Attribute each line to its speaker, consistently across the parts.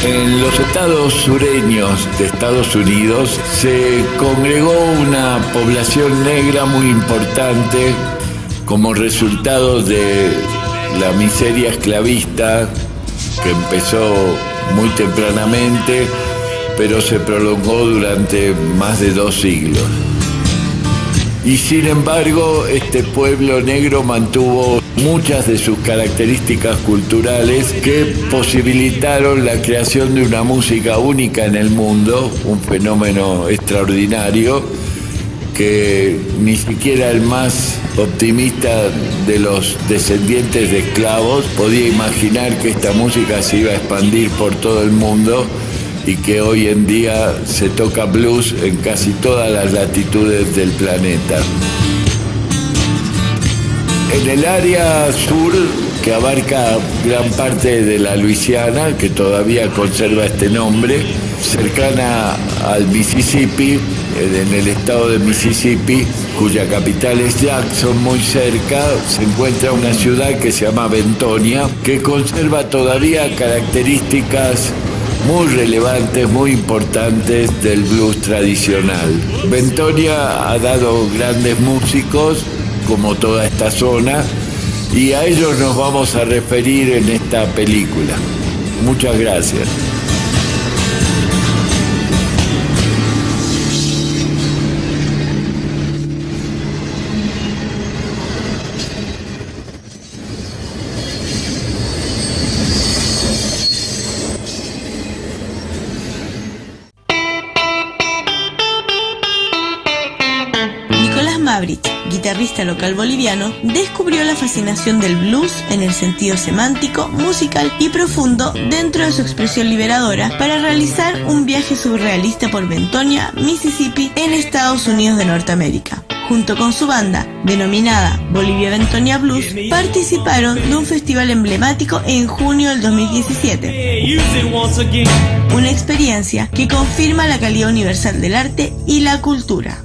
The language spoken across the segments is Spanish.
Speaker 1: En los estados sureños de Estados Unidos se congregó una población negra muy importante como resultado de la miseria esclavista que empezó muy tempranamente, pero se prolongó durante más de 2 siglos. Y sin embargo, este pueblo negro mantuvo muchas de sus características culturales que posibilitaron la creación de una música única en el mundo, un fenómeno extraordinario que ni siquiera el más optimista de los descendientes de esclavos podía imaginar que esta música se iba a expandir por todo el mundo y que hoy en día se toca blues en casi todas las latitudes del planeta. En el área sur, que abarca gran parte de la Luisiana, que todavía conserva este nombre, cercana al Mississippi, en el estado de Mississippi, cuya capital es Jackson, muy cerca, se encuentra una ciudad que se llama Bentonia, que conserva todavía características muy relevantes, muy importantes del blues tradicional. Bentonia ha dado grandes músicos, como toda esta zona, y a ellos nos vamos a referir en esta película. Muchas gracias.
Speaker 2: Mavric, guitarrista local boliviano, descubrió la fascinación del blues en el sentido semántico, musical y profundo dentro de su expresión liberadora para realizar un viaje surrealista por Bentonia, Mississippi, en Estados Unidos de Norteamérica. Junto con su banda, denominada Bolivia Bentonia Blues, participaron de un festival emblemático en junio del 2017. Una experiencia que confirma la calidad universal del arte y la cultura.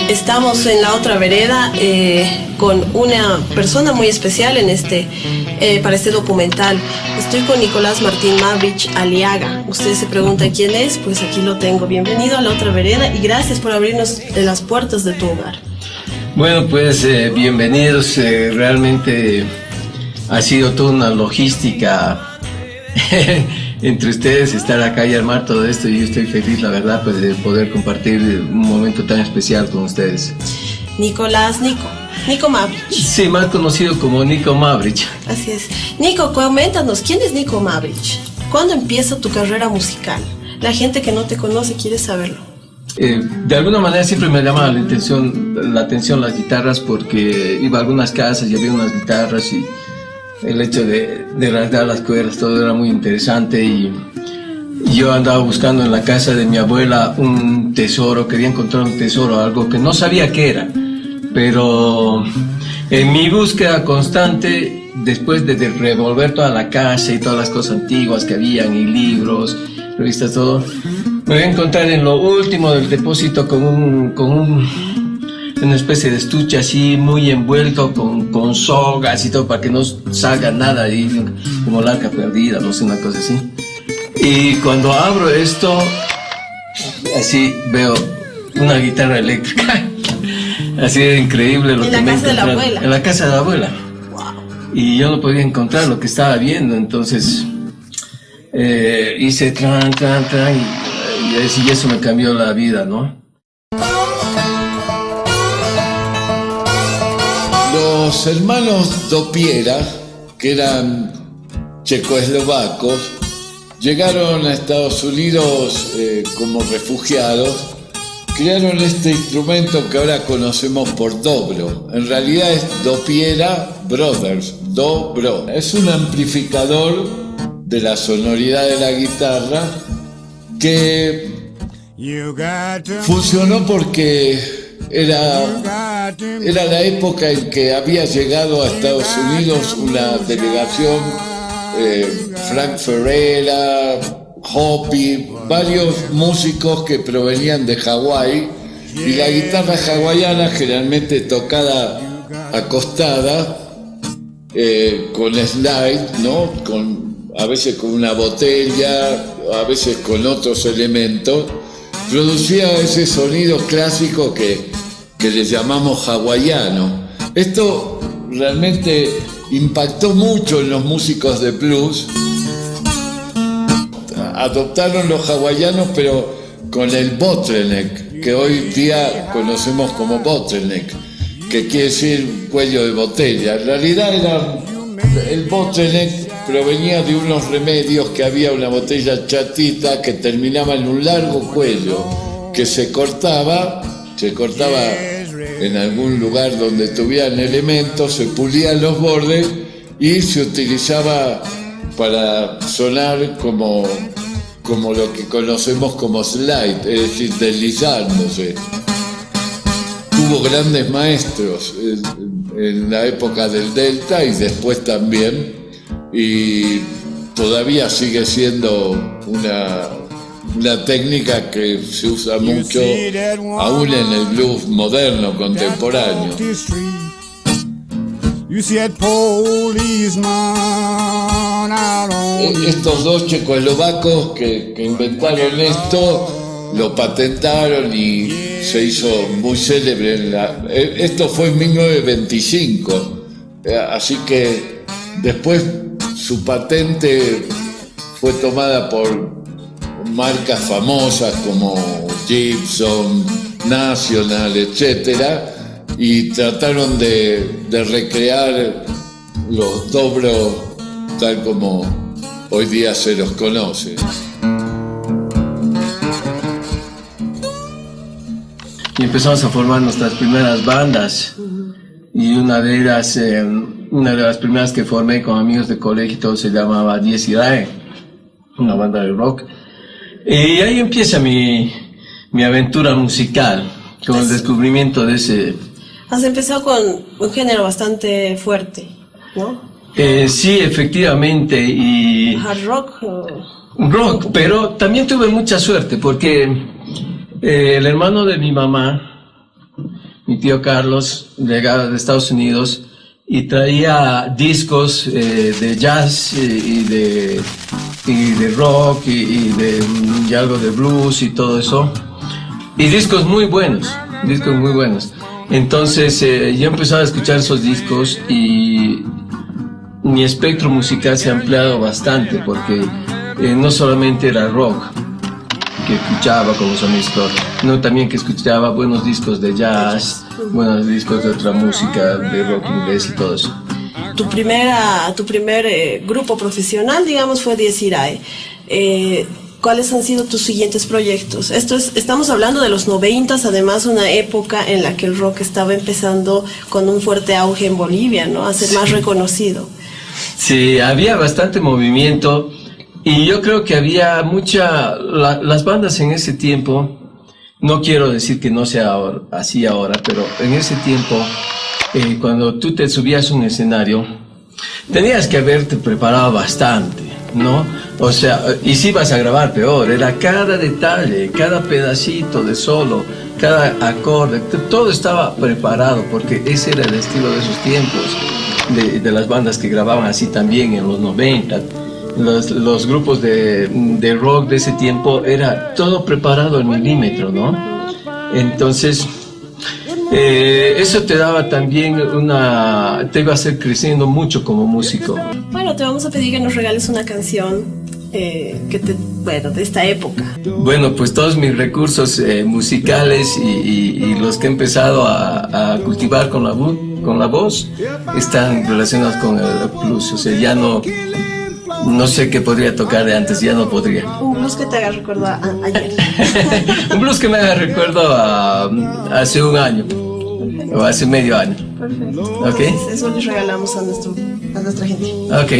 Speaker 3: Estamos en la otra vereda con una persona muy especial para este documental. Estoy con Nicolás Martín Mavric Aliaga. Usted se pregunta quién es, pues aquí lo tengo. Bienvenido a la otra vereda y gracias por abrirnos las puertas de tu hogar.
Speaker 4: Bueno, pues bienvenidos. Realmente ha sido toda una logística entre ustedes estar acá y armar todo esto, y yo estoy feliz, la verdad, pues de poder compartir un momento tan especial con ustedes.
Speaker 3: Nico Mavric.
Speaker 4: Sí, más conocido como Nico Mavric.
Speaker 3: Así es. Nico, coméntanos, ¿quién es Nico Mavric? ¿Cuándo empieza tu carrera musical? La gente que no te conoce quiere saberlo.
Speaker 4: De alguna manera siempre me llama la atención las guitarras, porque iba a algunas casas y había unas guitarras y el hecho de rasgar las cuerdas, todo era muy interesante, y yo andaba buscando en la casa de mi abuela un tesoro, quería encontrar un tesoro, algo que no sabía qué era, pero en mi búsqueda constante, después de revolver toda la casa y todas las cosas antiguas que habían, y libros, revistas, todo, me voy a encontrar en lo último del depósito con una especie de estuche así muy envuelto con sogas y todo para que no salga nada ahí, como la arca perdida, no sé, una cosa así. Y cuando abro esto, así veo una guitarra eléctrica. Así de increíble lo que me encontré. ¿En la casa de la abuela? En la casa de la abuela. Wow. Y yo no podía encontrar lo que estaba viendo, entonces hice tran, y eso me cambió la vida, ¿no?
Speaker 1: Los hermanos Dopiera, que eran checoslovacos, llegaron a Estados Unidos como refugiados, crearon este instrumento que ahora conocemos por dobro. En realidad es Dopiera Brothers, dobro. Es un amplificador de la sonoridad de la guitarra que funcionó porque era la época en que había llegado a Estados Unidos una delegación, Frank Ferrera, Hopi, varios músicos que provenían de Hawái, y la guitarra hawaiana generalmente tocada acostada, con slide, ¿no? A veces con una botella, a veces con otros elementos, producía ese sonido clásico que le llamamos hawaiano. Esto realmente impactó mucho en los músicos de blues. Adoptaron los hawaianos, pero con el bottleneck, que hoy día conocemos como bottleneck, que quiere decir cuello de botella. En realidad el bottleneck provenía de unos remedios, que había una botella chatita que terminaba en un largo cuello que se cortaba en algún lugar donde tuvieran elementos, se pulían los bordes y se utilizaba para sonar como lo que conocemos como slide, es decir, deslizándose. Tuvo grandes maestros en la época del Delta y después también, y todavía sigue siendo una técnica que se usa mucho aún en el blues moderno, contemporáneo. Estos dos checoslovacos que inventaron esto, lo patentaron y se hizo muy célebre. Esto fue en 1925, así que después su patente fue tomada por marcas famosas como Gibson, National, etcétera, y trataron de recrear los dobros tal como hoy día se los conoce.
Speaker 4: Y empezamos a formar nuestras primeras bandas, y una de las primeras que formé con amigos de colegio y todo se llamaba Diez Irae, una banda de rock. Y ahí empieza mi aventura musical, con el descubrimiento de ese...
Speaker 3: Has empezado con un género bastante fuerte, ¿no?
Speaker 4: Sí, efectivamente, y...
Speaker 3: ¿Hard rock?
Speaker 4: Rock, pero también tuve mucha suerte, porque el hermano de mi mamá, mi tío Carlos, llegaba de Estados Unidos y traía discos de jazz y de rock y algo de blues y todo eso, y discos muy buenos. Entonces yo empezaba a escuchar esos discos y mi espectro musical se ha ampliado bastante, porque no solamente era rock que escuchaba como sonista, sino también que escuchaba buenos discos de jazz, buenos discos de otra música, de rock inglés y todo eso.
Speaker 3: Tu primer grupo profesional, digamos, fue Diez Irae. ¿Cuáles han sido tus siguientes proyectos? Estamos hablando de los 90s, además una época en la que el rock estaba empezando con un fuerte auge en Bolivia, ¿no? A ser más reconocido. Sí, había bastante movimiento, y yo creo que había las bandas en ese tiempo, no quiero decir que no sea así ahora, pero en ese tiempo, cuando tú te subías a un escenario, tenías que haberte preparado bastante, ¿no? O sea, y si vas a grabar peor, era cada detalle, cada pedacito de solo, cada acorde, todo estaba preparado, porque ese era el estilo de esos tiempos, de las bandas que grababan así también en los 90. Los grupos de rock de ese tiempo, era todo preparado al milímetro, ¿no? Entonces, eso te daba también te iba a hacer creciendo mucho como músico. Bueno, te vamos a pedir que nos regales una canción de esta época. Bueno, pues todos mis recursos musicales y los que he empezado a cultivar con la voz están relacionados con el blues. O sea, ya no sé qué podría tocar de antes, ya no podría. Un blues que te haga recuerdo a ayer. Un blues que me haga recuerdo a hace un año, o hace medio año. Perfecto. ¿Okay? Entonces, eso les regalamos a nuestra gente. Ok.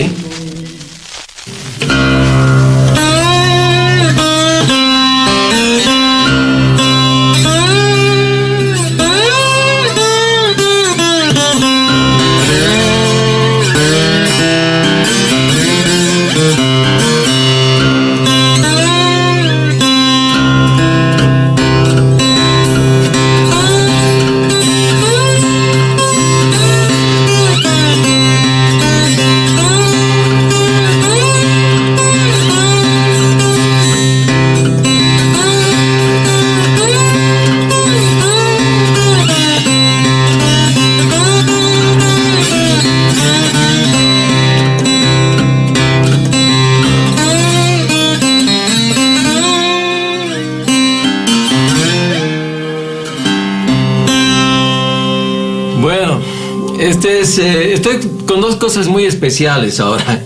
Speaker 4: Pues estoy con dos cosas muy especiales ahora.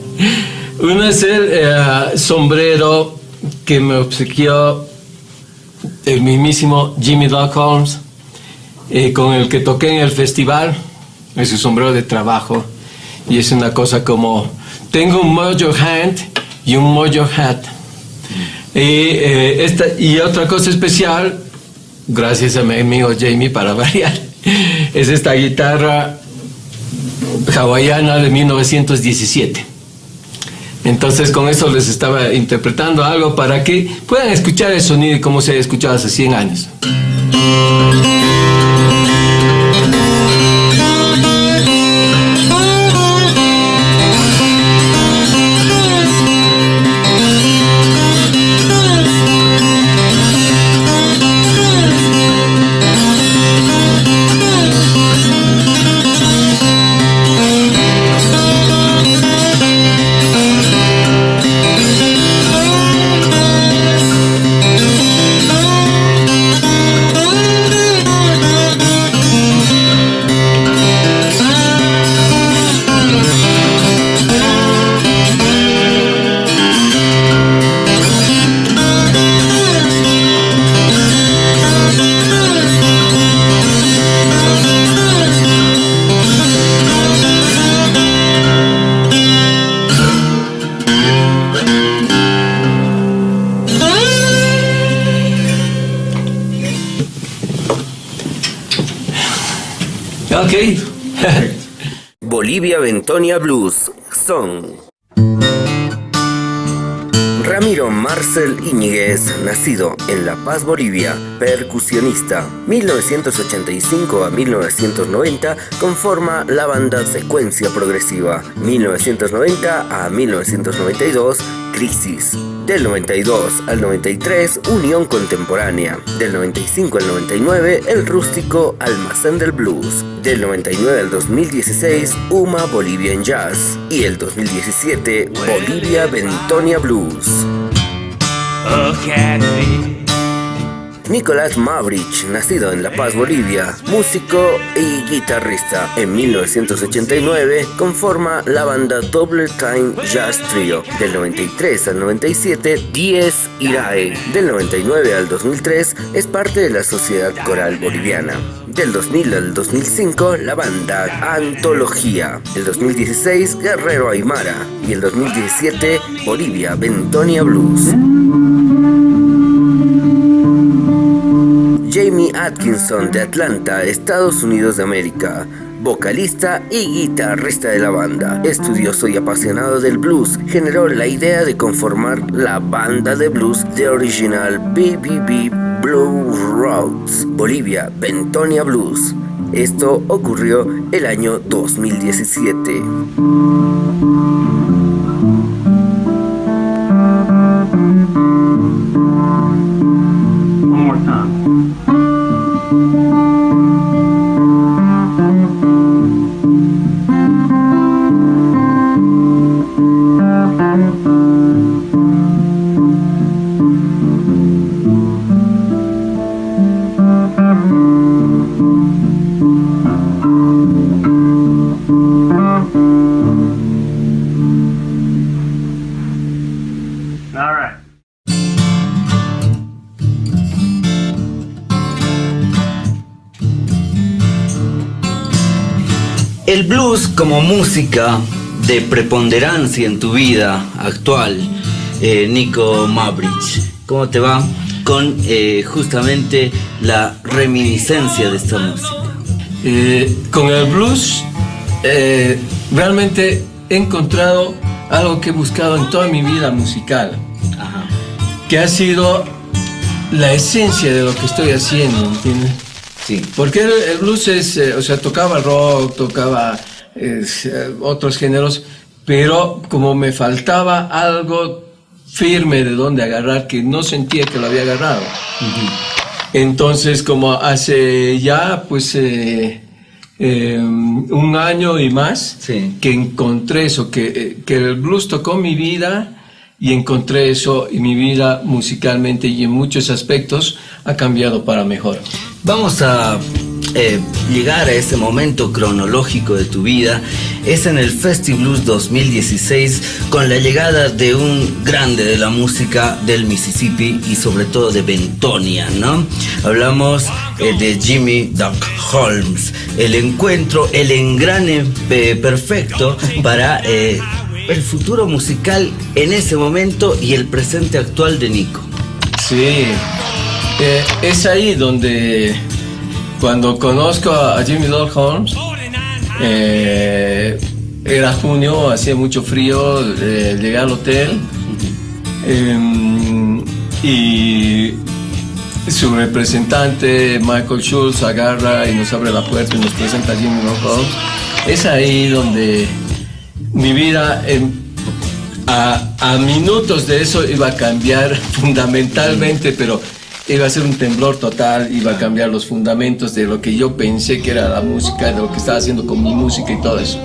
Speaker 4: Uno es el sombrero que me obsequió el mismísimo Jimmy Doc Holmes, con el que toqué en el festival. Es un sombrero de trabajo y es una cosa como: tengo un Mojo Hand y un Mojo Hat. Y otra cosa especial, gracias a mi amigo Jamie para variar, es esta guitarra hawaiana de 1917. Entonces con eso les estaba interpretando algo para que puedan escuchar el sonido y cómo se ha escuchado hace 100 años. Ok.
Speaker 5: Bolivia Bentonia Blues Song. Ramiro Marcel Íñiguez, nacido en La Paz, Bolivia, percusionista. 1985 a 1990 conforma la banda Secuencia Progresiva. 1990 a 1992, Crisis. Del 92 al 93, Unión Contemporánea. Del 95 al 99, El Rústico Almacén del Blues. Del 99 al 2016, UMA Bolivian Jazz. Y el 2017, Bolivia Bentonia Blues. Nicolás Mavrich, nacido en La Paz, Bolivia, músico y guitarrista. En 1989 conforma la banda Double Time Jazz Trio. Del 93 al 97, Diez Irae. Del 99 al 2003 es parte de la Sociedad Coral Boliviana. Del 2000 al 2005, la banda Antología. El 2016, Guerrero Aymara. Y el 2017, Bolivia Bentonia Blues. Jamie Atkinson, de Atlanta, Estados Unidos de América, vocalista y guitarrista de la banda. Estudioso y apasionado del blues, generó la idea de conformar la banda de blues The Original BBB Blue Roads, Bolivia Bentonia Blues. Esto ocurrió el año 2017.
Speaker 6: El blues como música de preponderancia en tu vida actual, Nico Mavrich, ¿cómo te va con justamente la reminiscencia de esta música?
Speaker 4: Con el blues realmente he encontrado algo que he buscado en toda mi vida musical. Ajá. Que ha sido la esencia de lo que estoy haciendo, ¿entiendes? Sí. Porque el blues es, tocaba rock, tocaba otros géneros, pero como me faltaba algo firme de donde agarrar, que no sentía que lo había agarrado. Uh-huh. Entonces, como hace ya, pues, un año y más, sí, que encontré eso, que el blues tocó mi vida, y encontré eso, y mi vida musicalmente y en muchos aspectos ha cambiado para mejor.
Speaker 6: Vamos a llegar a ese momento cronológico de tu vida es en el FestiBlues 2016, con la llegada de un grande de la música del Mississippi y sobre todo de Bentonia, ¿no? Hablamos de Jimmy Doc Holmes, el encuentro, el engrane perfecto para el futuro musical en ese momento y el presente actual de Nico.
Speaker 4: Sí, es ahí donde cuando conozco a Jimmy Doc Holmes, era junio, hacía mucho frío, llegué al hotel y su representante Michael Schultz agarra y nos abre la puerta y nos presenta a Jimmy Doc Holmes. Es ahí donde mi vida a minutos de eso iba a cambiar fundamentalmente, pero iba a ser un temblor total, iba a cambiar los fundamentos de lo que yo pensé que era la música, de lo que estaba haciendo con mi música y todo eso.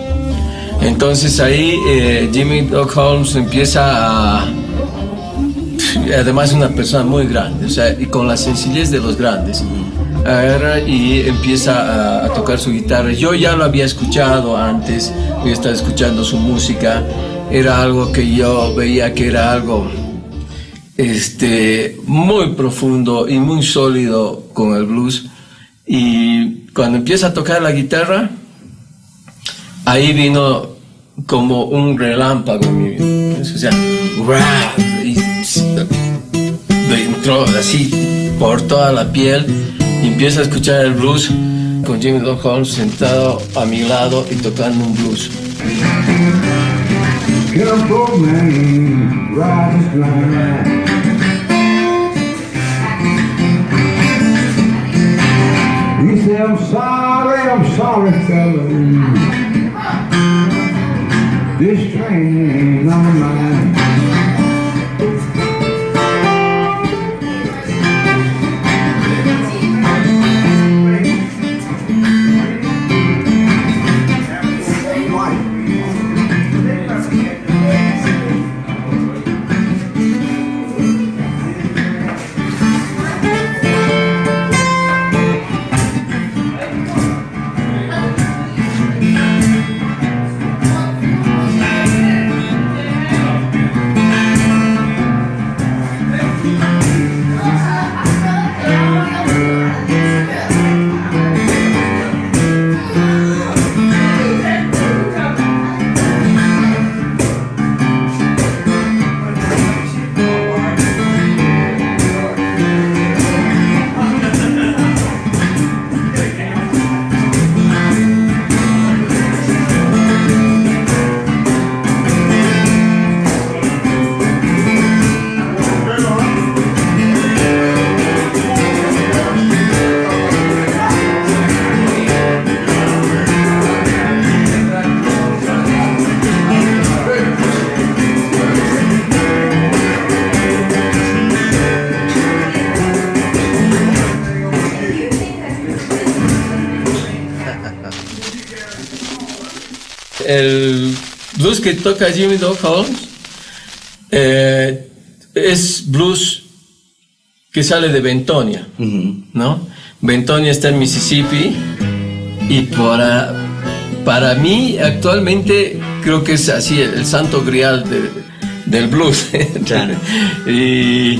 Speaker 4: Entonces ahí Jimmy Doc Holmes empieza a... Además es una persona muy grande, o sea, y con la sencillez de los grandes. Agarra y empieza a tocar su guitarra. Yo ya lo había escuchado antes, yo estaba escuchando su música. Era algo que yo veía que era algo muy profundo y muy sólido con el blues. Y cuando empieza a tocar la guitarra, ahí vino como un relámpago en mi vida. O sea, y entró así por toda la piel y empiezo a escuchar el blues con Jimmy Doc Holmes sentado a mi lado y tocando un blues.
Speaker 7: He said, I'm sorry, fella. This train on mine.
Speaker 4: El blues que toca Jimmy Doc Holmes es blues que sale de Bentonia, ¿no? Bentonia está en Mississippi y para mí actualmente creo que es así el santo grial del blues. y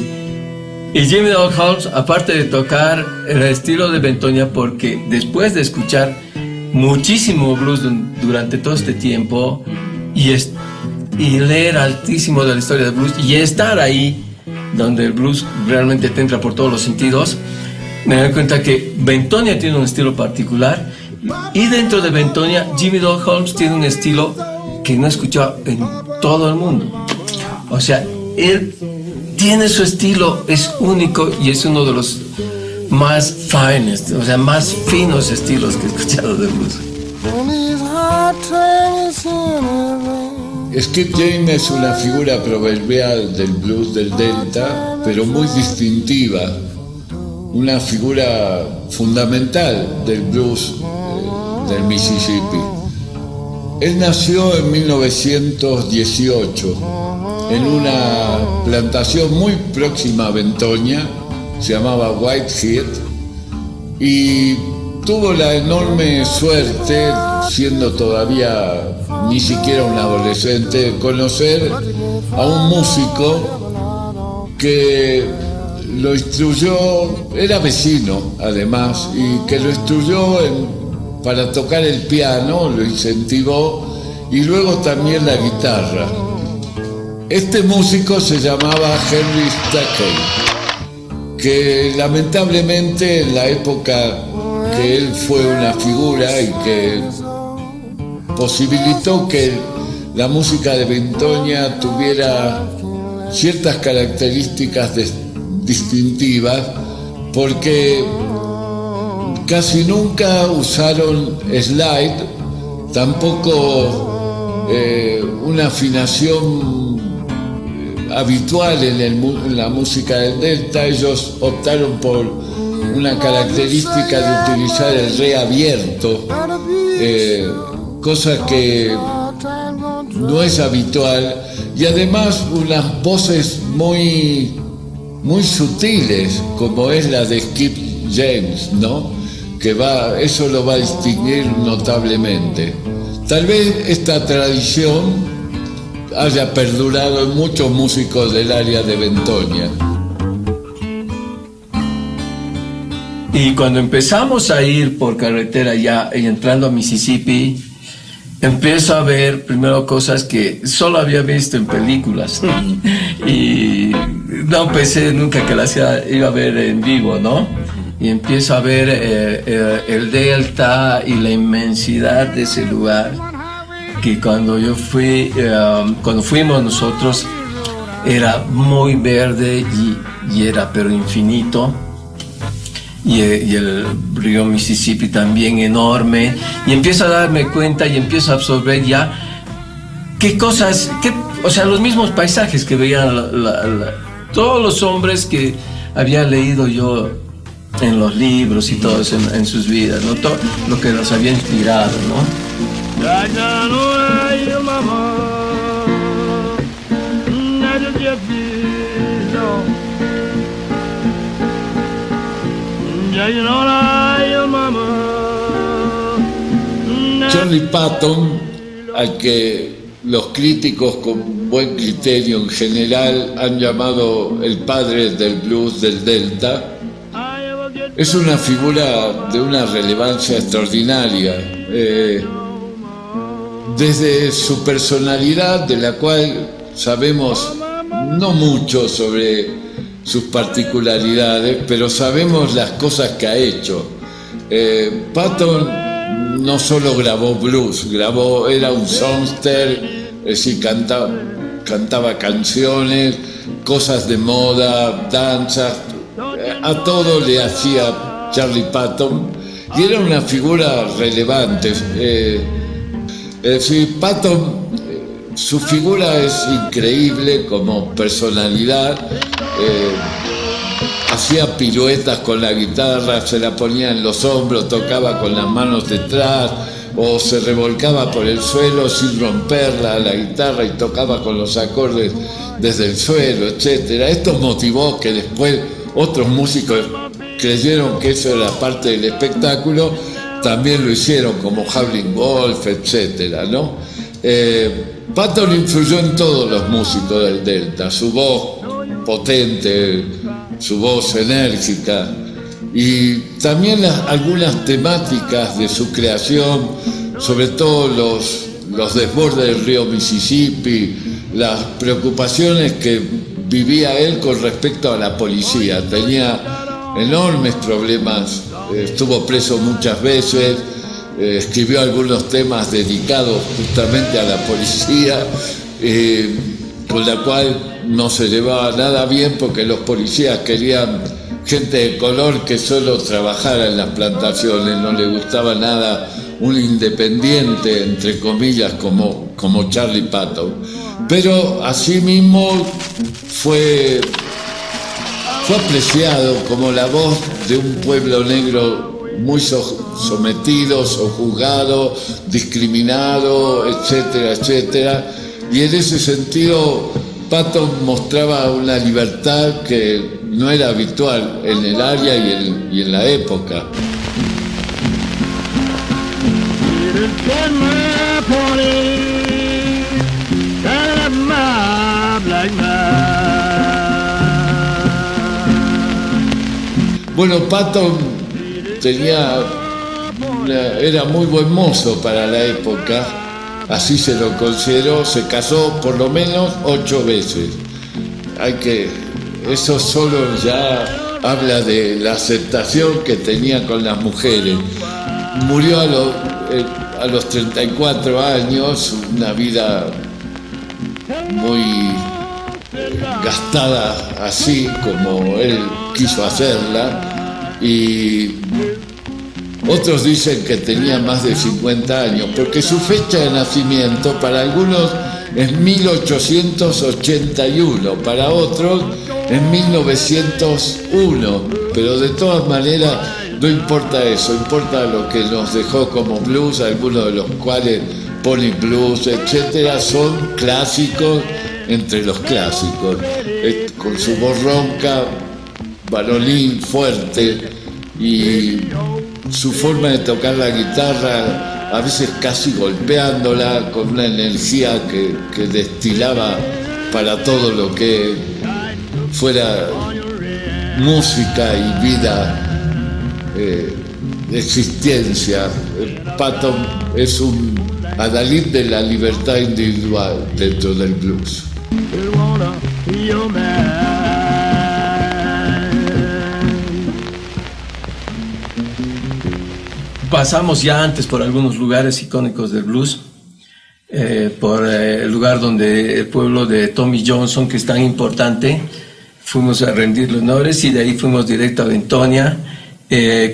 Speaker 4: Jimmy Doc Holmes, aparte de tocar el estilo de Bentonia, porque después de escuchar muchísimo blues durante todo este tiempo y leer altísimo de la historia del blues y estar ahí donde el blues realmente te entra por todos los sentidos, me doy cuenta que Bentonia tiene un estilo particular y dentro de Bentonia Jimmy Doc Holmes tiene un estilo que no he escuchado en todo el mundo. O sea, él tiene su estilo, es único y es uno de los más finest, o sea, más finos estilos que he escuchado de blues.
Speaker 1: Skip James es una figura proverbial del blues del Delta, pero muy distintiva, una figura fundamental del blues del Mississippi. Él nació en 1918 en una plantación muy próxima a Bentonia, se llamaba Whitehead, y tuvo la enorme suerte, siendo todavía ni siquiera un adolescente, de conocer a un músico que lo instruyó, era vecino además, y que lo instruyó para tocar el piano, lo incentivó, y luego también la guitarra. Este músico se llamaba Henry Stackey, que lamentablemente en la época que él fue una figura y que posibilitó que la música de Bentoña tuviera ciertas características distintivas, porque casi nunca usaron slide, tampoco una afinación habitual en la música del Delta. Ellos optaron por una característica de utilizar el re abierto, cosa que no es habitual, y además unas voces muy sutiles, como es la de Skip James, ¿no? Eso lo va a distinguir notablemente. Tal vez esta tradición haya perdurado en muchos músicos del área de Bentoña.
Speaker 4: Y cuando empezamos a ir por carretera ya y entrando a Mississippi, empiezo a ver primero cosas que solo había visto en películas y no pensé nunca que las iba a ver en vivo, ¿no? Y empiezo a ver el Delta y la inmensidad de ese lugar, que cuando fuimos nosotros era muy verde y era pero infinito. Y el río Mississippi también enorme, y empiezo a darme cuenta y empiezo a absorber ya o sea, los mismos paisajes que veían todos los hombres que había leído yo en los libros y todo eso en sus vidas, ¿no? Todo lo que los había inspirado, ¿no?
Speaker 1: Charlie Patton, al que los críticos con buen criterio en general han llamado el padre del blues del Delta, es una figura de una relevancia extraordinaria. Desde su personalidad, de la cual sabemos no mucho sobre sus particularidades, pero sabemos las cosas que ha hecho. Patton no solo grabó blues, era un songster, es decir, cantaba canciones, cosas de moda, danzas, a todo le hacía Charlie Patton, y era una figura relevante. Es decir, Patton, su figura es increíble como personalidad. Hacía piruetas con la guitarra, se la ponía en los hombros, tocaba con las manos detrás, o se revolcaba por el suelo sin romperla la guitarra y tocaba con los acordes desde el suelo, etc. Esto motivó que después otros músicos creyeron que eso era parte del espectáculo, también lo hicieron, como Howlin' Wolf, etc., ¿no? Patton influyó en todos los músicos del Delta, su voz potente, su voz enérgica, y también algunas temáticas de su creación, sobre todo los desbordes del río Mississippi, las preocupaciones que vivía él con respecto a la policía. Tenía enormes problemas, estuvo preso muchas veces, escribió algunos temas dedicados justamente a la policía, con la cual no se llevaba nada bien, porque los policías querían gente de color que solo trabajara en las plantaciones, no le gustaba nada un independiente, entre comillas, como Charlie Patton. Pero asimismo fue apreciado como la voz de un pueblo negro muy sometido, sojuzgado, discriminado, etcétera, etcétera. Y en ese sentido, Patton mostraba una libertad que no era habitual en el área y en la época. Bueno, Patton era muy buen mozo para la época, así se lo consideró, se casó por lo menos 8 veces. Eso solo ya habla de la aceptación que tenía con las mujeres. Murió a los 34 años, una vida muy gastada así como él quiso hacerla, y otros dicen que tenía más de 50 años, porque su fecha de nacimiento para algunos es 1881, para otros es 1901, pero de todas maneras no importa eso, importa lo que nos dejó como blues, algunos de los cuales Pony Blues, etcétera, son clásicos entre los clásicos, con su voz ronca, varonil, fuerte, y su forma de tocar la guitarra, a veces casi golpeándola, con una energía que destilaba para todo lo que fuera música y vida, existencia. Patton es un adalid de la libertad individual dentro del blues.
Speaker 4: Pasamos ya antes por algunos lugares icónicos del blues, por el lugar donde el pueblo de Tommy Johnson, que es tan importante, fuimos a rendirle honores y de ahí fuimos directo a Bentonia.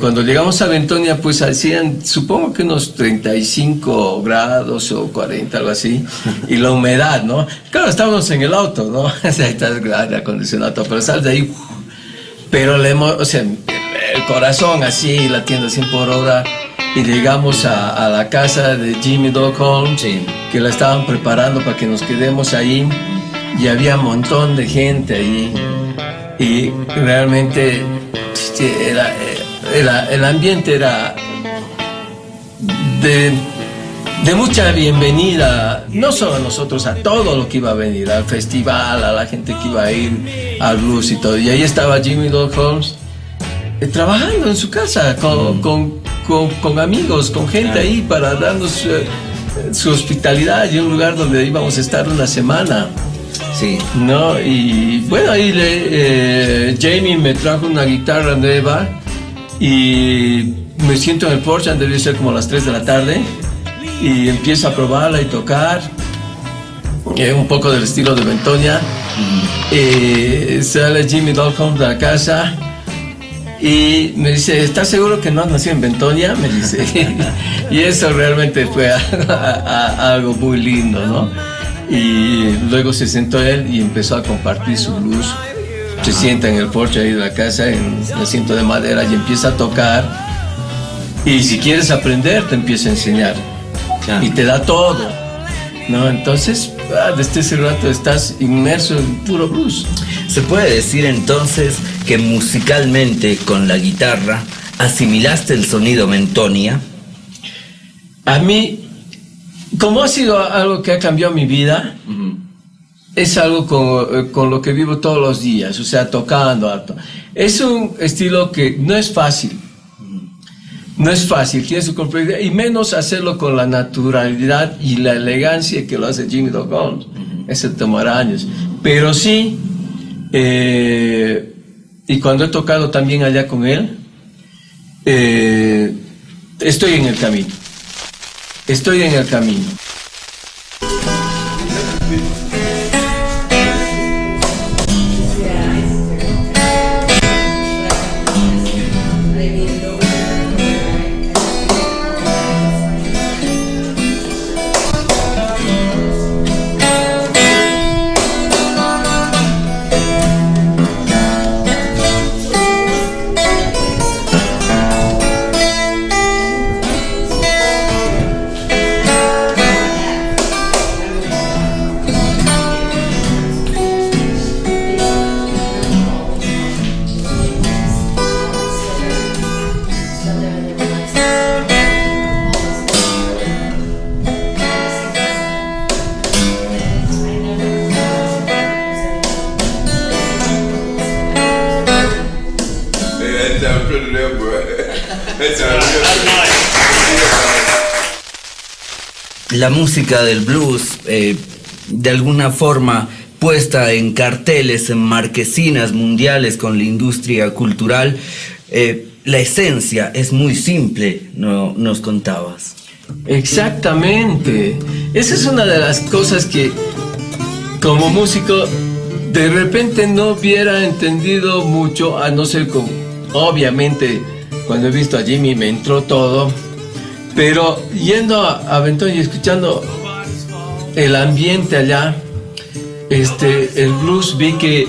Speaker 4: Cuando llegamos a Bentonia, pues hacían, supongo que unos 35 grados o 40, algo así, y la humedad, ¿no? Claro, estábamos en el auto, ¿no? O sea, está el aire acondicionado, pero sales de ahí, pero o sea, el corazón así, latiendo 100 por hora, y llegamos a la casa de Jimmy Dog Holmes, sí, que la estaban preparando para que nos quedemos ahí, y había un montón de gente ahí, y realmente el ambiente era de mucha bienvenida, no solo a nosotros, a todo lo que iba a venir, al festival, a la gente que iba a ir al blues y todo. Y ahí estaba Jimmy Dog Holmes trabajando en su casa con amigos, con gente ahí para darnos su hospitalidad y un lugar donde íbamos a estar una semana.
Speaker 6: Sí.
Speaker 4: ¿No? Y bueno, ahí Jamie me trajo una guitarra nueva y me siento en el porche, debe ser como a las 3 de la tarde, y empiezo a probarla y tocar un poco del estilo de Bentonia. Sale Jimmy Dog Holmes de la casa y me dice, ¿estás seguro que no has nacido en Bentonia? Me dice. Y eso realmente fue algo muy lindo, ¿no? Y luego se sentó él y empezó a compartir su blues. Se sienta en el porche ahí de la casa, en el asiento de madera, y empieza a tocar. Y si quieres aprender, te empieza a enseñar. Claro. Y te da todo, ¿no? Entonces, desde ese rato estás inmerso en puro blues.
Speaker 6: ¿Se puede decir entonces que musicalmente con la guitarra asimilaste el sonido Bentonia?
Speaker 4: A mí, como ha sido algo que ha cambiado mi vida, es algo con lo que vivo todos los días, o sea, tocando alto. Es un estilo que no es fácil. No es fácil, tiene su complejidad, y menos hacerlo con la naturalidad y la elegancia que lo hace Jimmy Dog Holmes. Eso tomará años. Pero sí, y cuando he tocado también allá con él, estoy en el camino. Estoy en el camino.
Speaker 6: La música del blues, de alguna forma puesta en carteles, en marquesinas mundiales con la industria cultural, la esencia es muy simple, ¿no? Nos contabas.
Speaker 4: Exactamente. Esa es una de las cosas que como músico de repente no hubiera entendido mucho, a no ser con, obviamente, cuando he visto a Jimmy me entró todo, pero yendo a Bentonia y escuchando el ambiente allá, el blues, vi que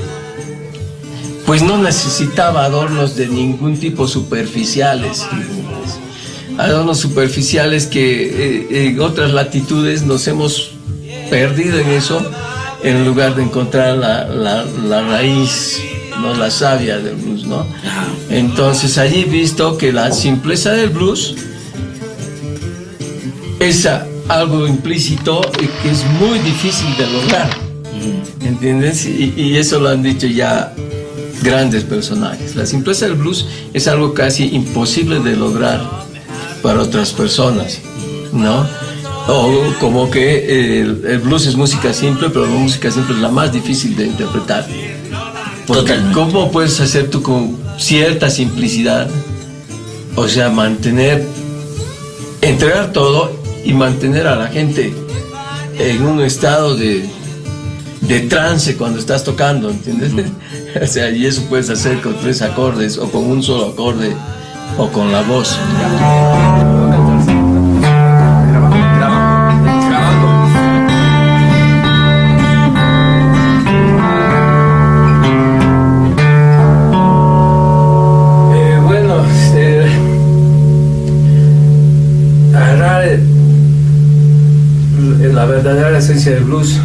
Speaker 4: pues no necesitaba adornos de ningún tipo superficiales, adornos superficiales que en otras latitudes nos hemos perdido en eso, en lugar de encontrar la raíz, ¿no? La savia del blues, ¿no? Entonces allí he visto que la simpleza del blues es algo implícito y que es muy difícil de lograr, ¿entiendes? Y eso lo han dicho ya grandes personajes. La simpleza del blues es algo casi imposible de lograr para otras personas, ¿no? O como que el blues es música simple, pero la música simple es la más difícil de interpretar. Porque totalmente. ¿Cómo puedes hacer tú con cierta simplicidad? O sea, entregar todo y mantener a la gente en un estado de trance cuando estás tocando, ¿entiendes? O sea, y eso puedes hacer con 3 acordes, o con un solo acorde, o con la voz. La verdadera esencia del blues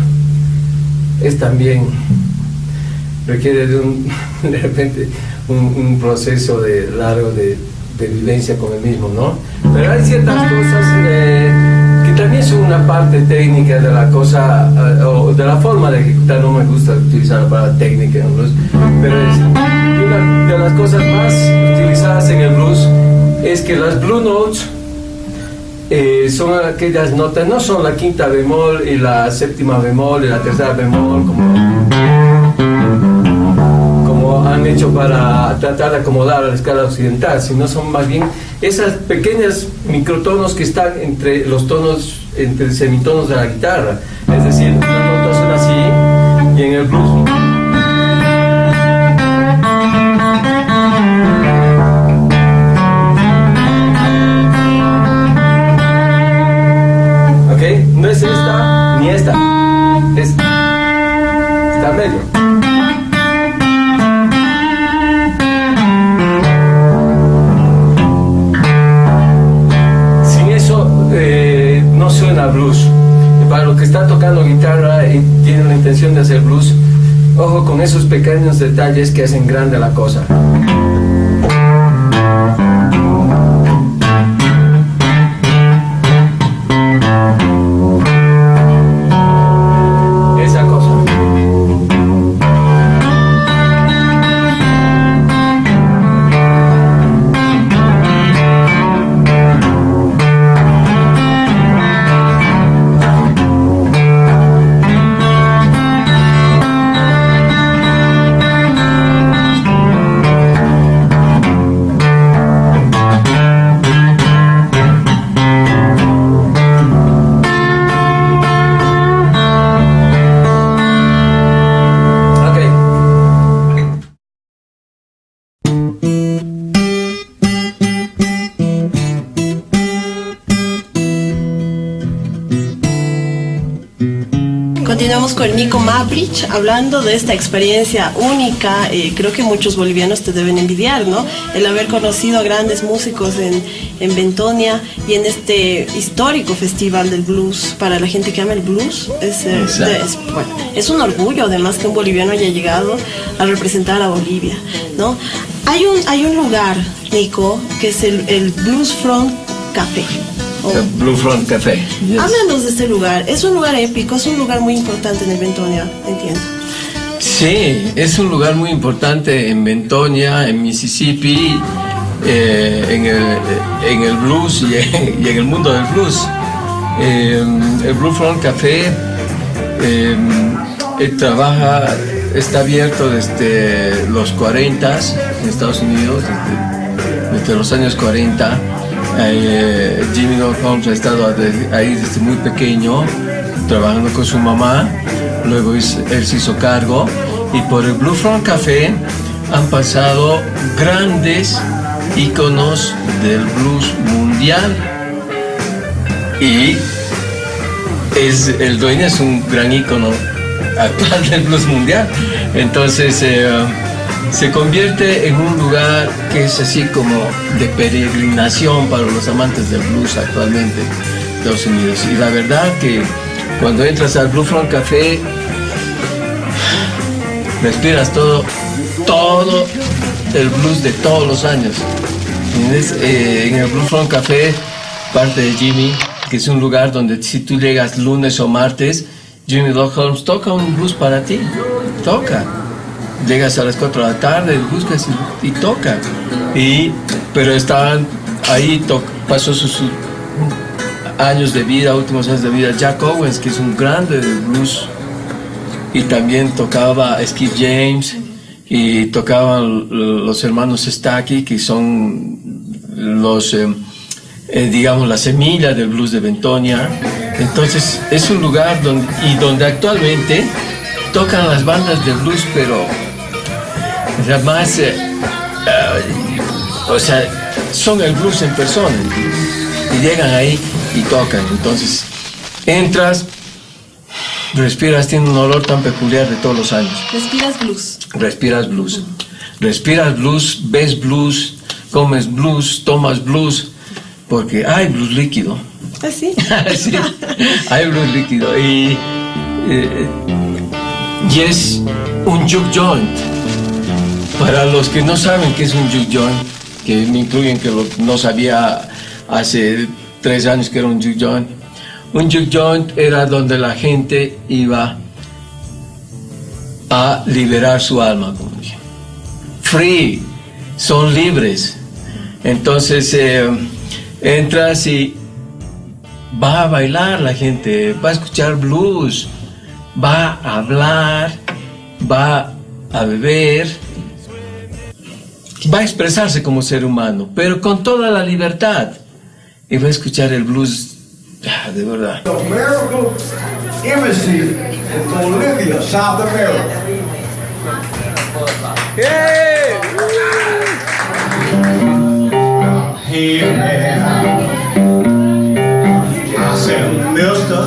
Speaker 4: es también, requiere de repente un proceso largo de vivencia con el mismo, ¿no? Pero hay ciertas cosas que también son una parte técnica de la cosa, o de la forma de ejecutar. No me gusta utilizar la palabra técnica en el blues, pero una de las cosas más utilizadas en el blues es que las blue notes son aquellas notas, no son la quinta bemol y la séptima bemol y la tercera bemol como han hecho para tratar de acomodar a la escala occidental, sino son más bien esas pequeñas microtonos que están entre los tonos, entre semitonos de la guitarra. Es decir, las notas son así, y en el blues no es esta ni esta, está medio. Sin eso no suena blues. Para los que están tocando guitarra y tienen la intención de hacer blues, ojo con esos pequeños detalles que hacen grande la cosa.
Speaker 3: Continuamos con Nico Mabrich hablando de esta experiencia única. Creo que muchos bolivianos te deben envidiar, ¿no? El haber conocido a grandes músicos en Bentonia y en este histórico festival del blues. Para la gente que ama el blues es un orgullo, además, que un boliviano haya llegado a representar a Bolivia, ¿no? Hay un lugar, Nico, que es el Blues Front Café.
Speaker 4: Blue Front Café.
Speaker 3: Yes. Háblanos de este lugar. Es un lugar épico, es un lugar muy importante en el Bentonia, entiendo.
Speaker 4: Sí, es un lugar muy importante en Bentonia, en Mississippi. en el blues y en el mundo del blues. El Blue Front Café está abierto desde los 40 en Estados Unidos, desde los años 40. Jimmy Holmes ha estado ahí desde muy pequeño, trabajando con su mamá. Luego él se hizo cargo, y por el Blue Front Café han pasado grandes íconos del blues mundial, y el dueño es un gran ícono actual del blues mundial. Entonces se convierte en un lugar que es así como de peregrinación para los amantes del blues actualmente en Estados Unidos. Y la verdad que cuando entras al Blue Front Café, respiras todo el blues de todos los años. En el Blue Front Café, parte de Jimmy, que es un lugar donde si tú llegas lunes o martes, Jimmy Holmes toca un blues para ti, toca. Llegas a las 4 de la tarde, buscas y toca. Pero estaban ahí, pasó sus años de vida, últimos años de vida, Jack Owens, que es un grande del blues, y también tocaba Skip James, y tocaban los hermanos Stacky, que son los, digamos, la semilla del blues de Bentonia. Entonces es un lugar donde actualmente tocan las bandas de blues, pero más, son el blues en persona, y llegan ahí y tocan. Entonces entras, respiras, tiene un olor tan peculiar de todos los años.
Speaker 3: Respiras blues.
Speaker 4: Respiras blues. Respiras blues, ves blues, comes blues, tomas blues, porque hay blues líquido.
Speaker 3: ¿Ah, sí?
Speaker 4: Sí, hay blues líquido. Y es un juke joint. Para los que no saben qué es un juke joint, que me incluyen que no sabía hace 3 años que era un juke joint. Un juke joint era donde la gente iba a liberar su alma, como dije. Free, son libres. Entonces entras y va a bailar la gente, va a escuchar blues, va a hablar, va a beber, va a expresarse como ser humano, pero con toda la libertad, y va a escuchar el blues de verdad.
Speaker 7: Miracle Embassy in Bolivia, South America.
Speaker 4: Hey!
Speaker 7: Hey man, I said, mister,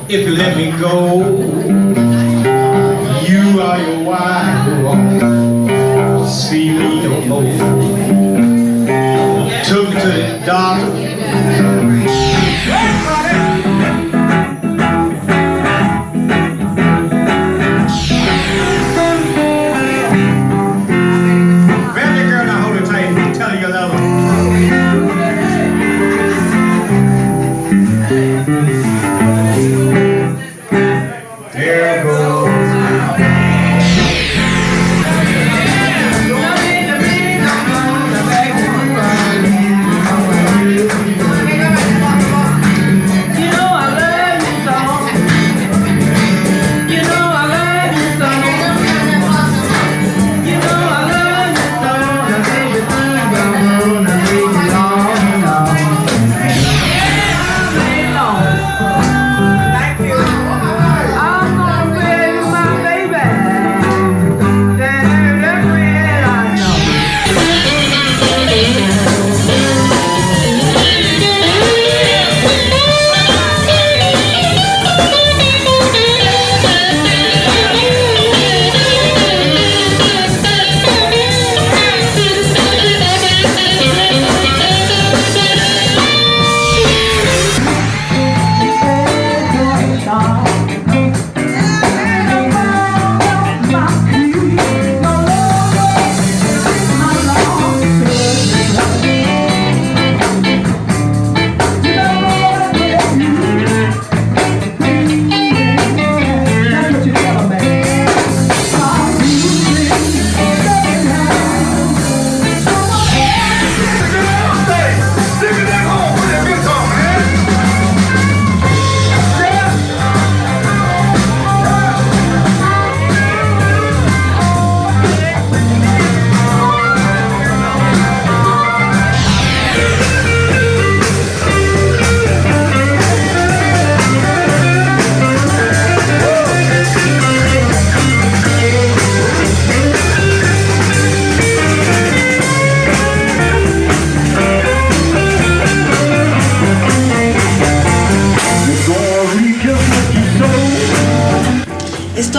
Speaker 7: if you let me go, you are your wife, you won't see me no more. Took me to the doctor.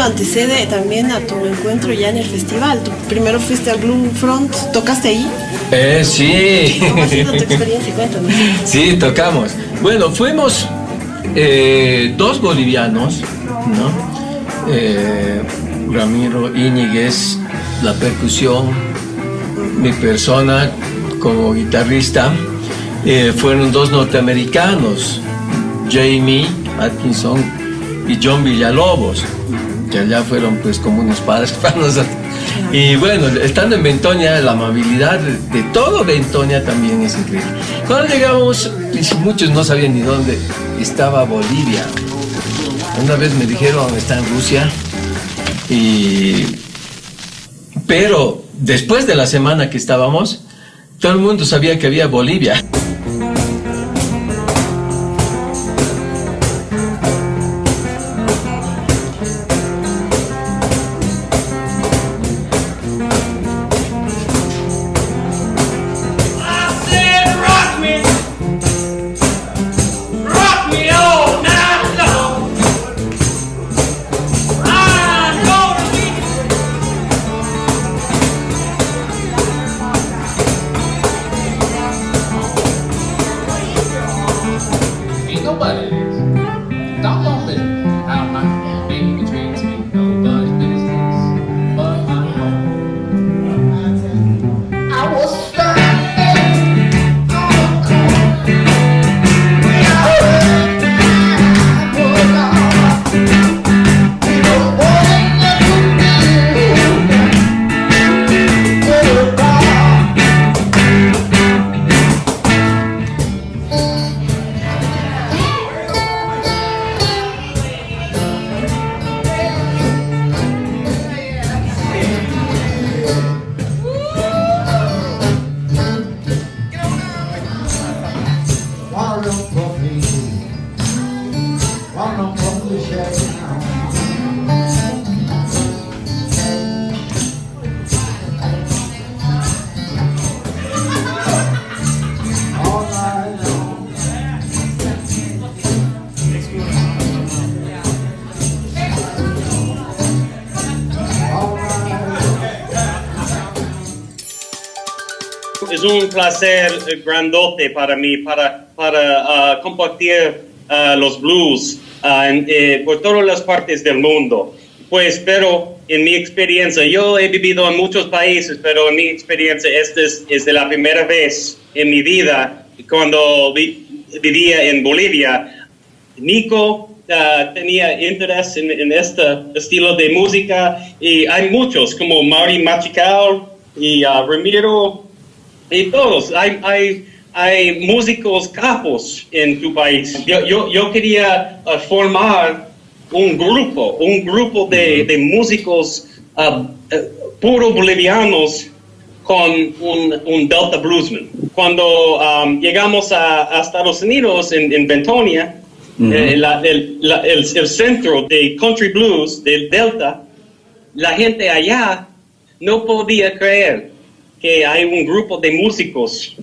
Speaker 3: antecede también a tu encuentro ya en el festival. Tú primero fuiste al Blue Front, ¿tocaste ahí?
Speaker 4: Sí.
Speaker 3: ¿Cómo ha sido tu experiencia? Cuéntanos.
Speaker 4: Sí, tocamos. Bueno, fuimos 2 bolivianos, ¿no? Ramiro Íñiguez, la percusión, mi persona como guitarrista. Fueron 2 norteamericanos, Jamie Atkinson y John Villalobos, que allá fueron pues como unos padres para nosotros. Y bueno, estando en Bentonia, la amabilidad de todo Bentonia también es increíble. Cuando llegamos, muchos no sabían ni dónde estaba Bolivia. Una vez me dijeron, está en Rusia. Pero después de la semana que estábamos, todo el mundo sabía que había Bolivia.
Speaker 8: Es un placer grandote para mí, para compartir los blues por todas las partes del mundo. Pues, pero en mi experiencia, yo he vivido en muchos países, pero en mi experiencia esta es de la primera vez en mi vida, cuando vivía en Bolivia. Nico tenía interés en este estilo de música, y hay muchos, como Marty Machical y Ramiro, y todos. Hay músicos capos en tu país. Yo quería formar un grupo de músicos puro bolivianos con un Delta Bluesman. Cuando llegamos a Estados Unidos, en Bentonia, el centro de country blues del Delta, la gente allá no podía creer que hay un grupo de músicos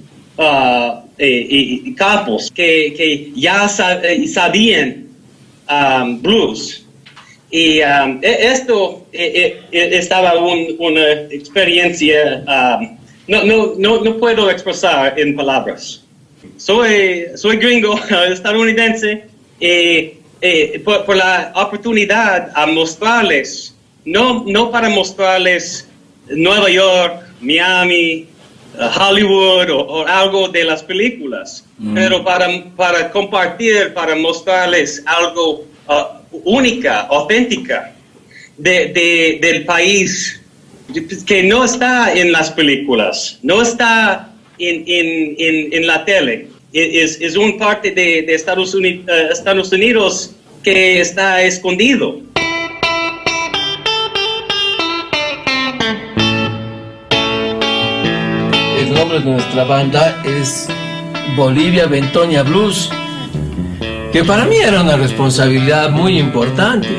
Speaker 8: y capos que ya sabían blues. Y esto estaba una experiencia, no puedo expresar en palabras. Soy gringo, estadounidense, por la oportunidad a mostrarles, no para mostrarles Nueva York, Miami, Hollywood o algo de las películas, pero para compartir, para mostrarles algo única, auténtica del país, que no está en las películas, no está en la tele. Es un parte de Estados Unidos que está escondido.
Speaker 4: El nombre de nuestra banda es Bolivia Bentonia Blues, que para mí era una responsabilidad muy importante,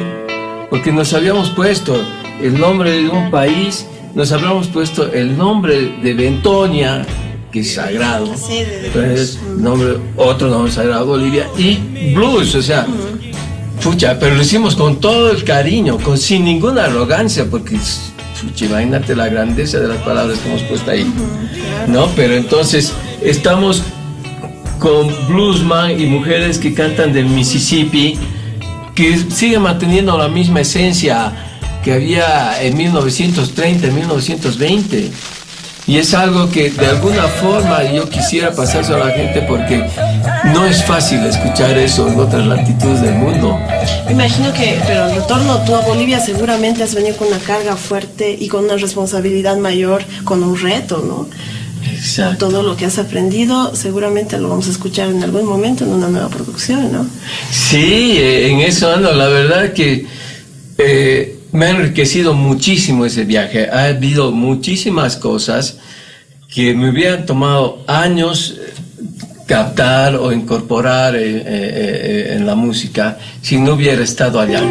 Speaker 4: porque nos habíamos puesto el nombre de un país, nos habíamos puesto el nombre de Bentonia, que es sagrado, entonces, otro nombre sagrado, Bolivia, y blues, o sea, Pucha, pero lo hicimos con todo el cariño, sin ninguna arrogancia, porque pucha, imagínate la grandeza de las palabras que hemos puesto ahí, ¿no? Pero entonces estamos con bluesman y mujeres que cantan del Mississippi, que siguen manteniendo la misma esencia que había en 1930, en 1920. Y es algo que de alguna forma yo quisiera pasárselo a la gente, porque no es fácil escuchar eso en otras latitudes del mundo.
Speaker 3: Imagino que, pero en retorno tú a Bolivia seguramente has venido con una carga fuerte y con una responsabilidad mayor, con un reto, ¿no?
Speaker 4: Exacto.
Speaker 3: Todo lo que has aprendido seguramente lo vamos a escuchar en algún momento en una nueva producción, ¿no?
Speaker 4: Sí, en eso ando. La verdad que me ha enriquecido muchísimo ese viaje. Ha habido muchísimas cosas que me hubieran tomado años captar o incorporar en la música si no hubiera estado allá.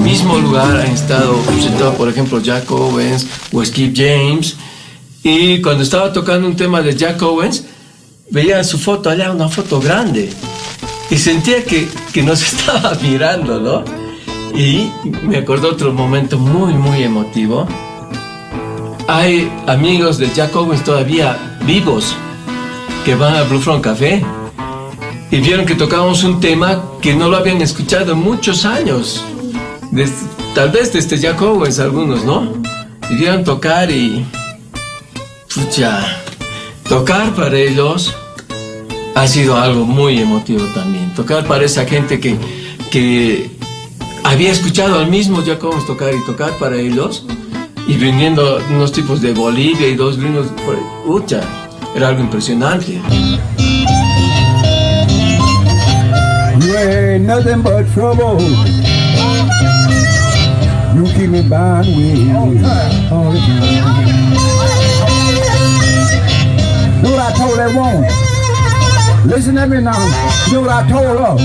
Speaker 4: Mismo lugar han estado presentados, por ejemplo, Jack Owens o Skip James, y cuando estaba tocando un tema de Jack Owens veía su foto allá, una foto grande, y sentía que nos estaba mirando, ¿no? Y me acordó otro momento muy muy emotivo. Hay amigos de Jack Owens todavía vivos que van a Blue Front Café y vieron que tocábamos un tema que no lo habían escuchado en muchos años. Tal vez desde Jack Owens algunos, ¿no? Y vieron tocar y... pucha, tocar para ellos ha sido algo muy emotivo también. Tocar para esa gente que había escuchado al mismo Jack Owens tocar y tocar para ellos, y viniendo unos tipos de Bolivia y dos gringos, pucha, era algo impresionante.
Speaker 9: You ain't nothing but trouble. You keep me bound with all the time. Know what I told that woman? Listen to me now. Know what I told her?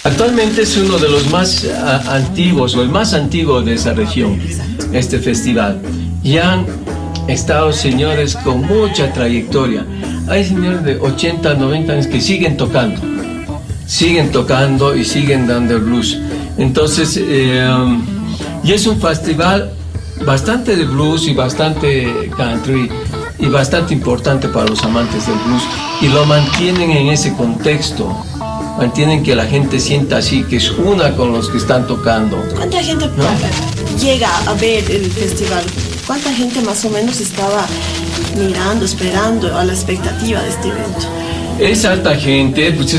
Speaker 4: Actualmente es uno de los más antiguos, o el más antiguo de esa región, este festival. Y han estado señores con mucha trayectoria. Hay señores de 80, 90 años que siguen tocando y siguen dando el blues. Entonces, y es un festival bastante de blues y bastante country y bastante importante para los amantes del blues, y lo mantienen en ese contexto, mantienen que la gente sienta así, que es una con los que están tocando.
Speaker 3: ¿Cuánta gente llega a ver el festival? ¿Cuánta gente más o menos estaba mirando, esperando, a la expectativa de este evento?
Speaker 4: Es alta gente, pues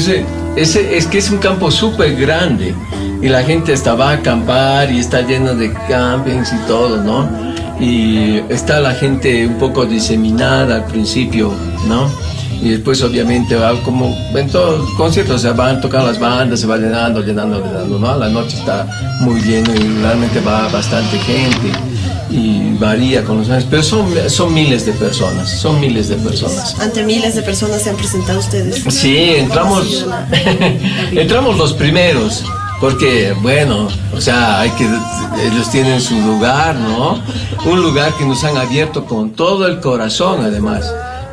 Speaker 4: es que es un campo súper grande y la gente hasta va a acampar y está lleno de campings y todo, ¿no? y está la gente un poco diseminada al principio, ¿no? Y después obviamente va como en todos los conciertos, o sea, van a tocar las bandas, se va llenando, ¿no? La noche está muy lleno y realmente va bastante gente y varía con los años, pero son miles de personas,
Speaker 3: Ante miles de personas se han presentado ustedes.
Speaker 4: Sí, entramos los primeros, porque bueno, o sea, ellos tienen su lugar, ¿no? Un lugar que nos han abierto con todo el corazón, además.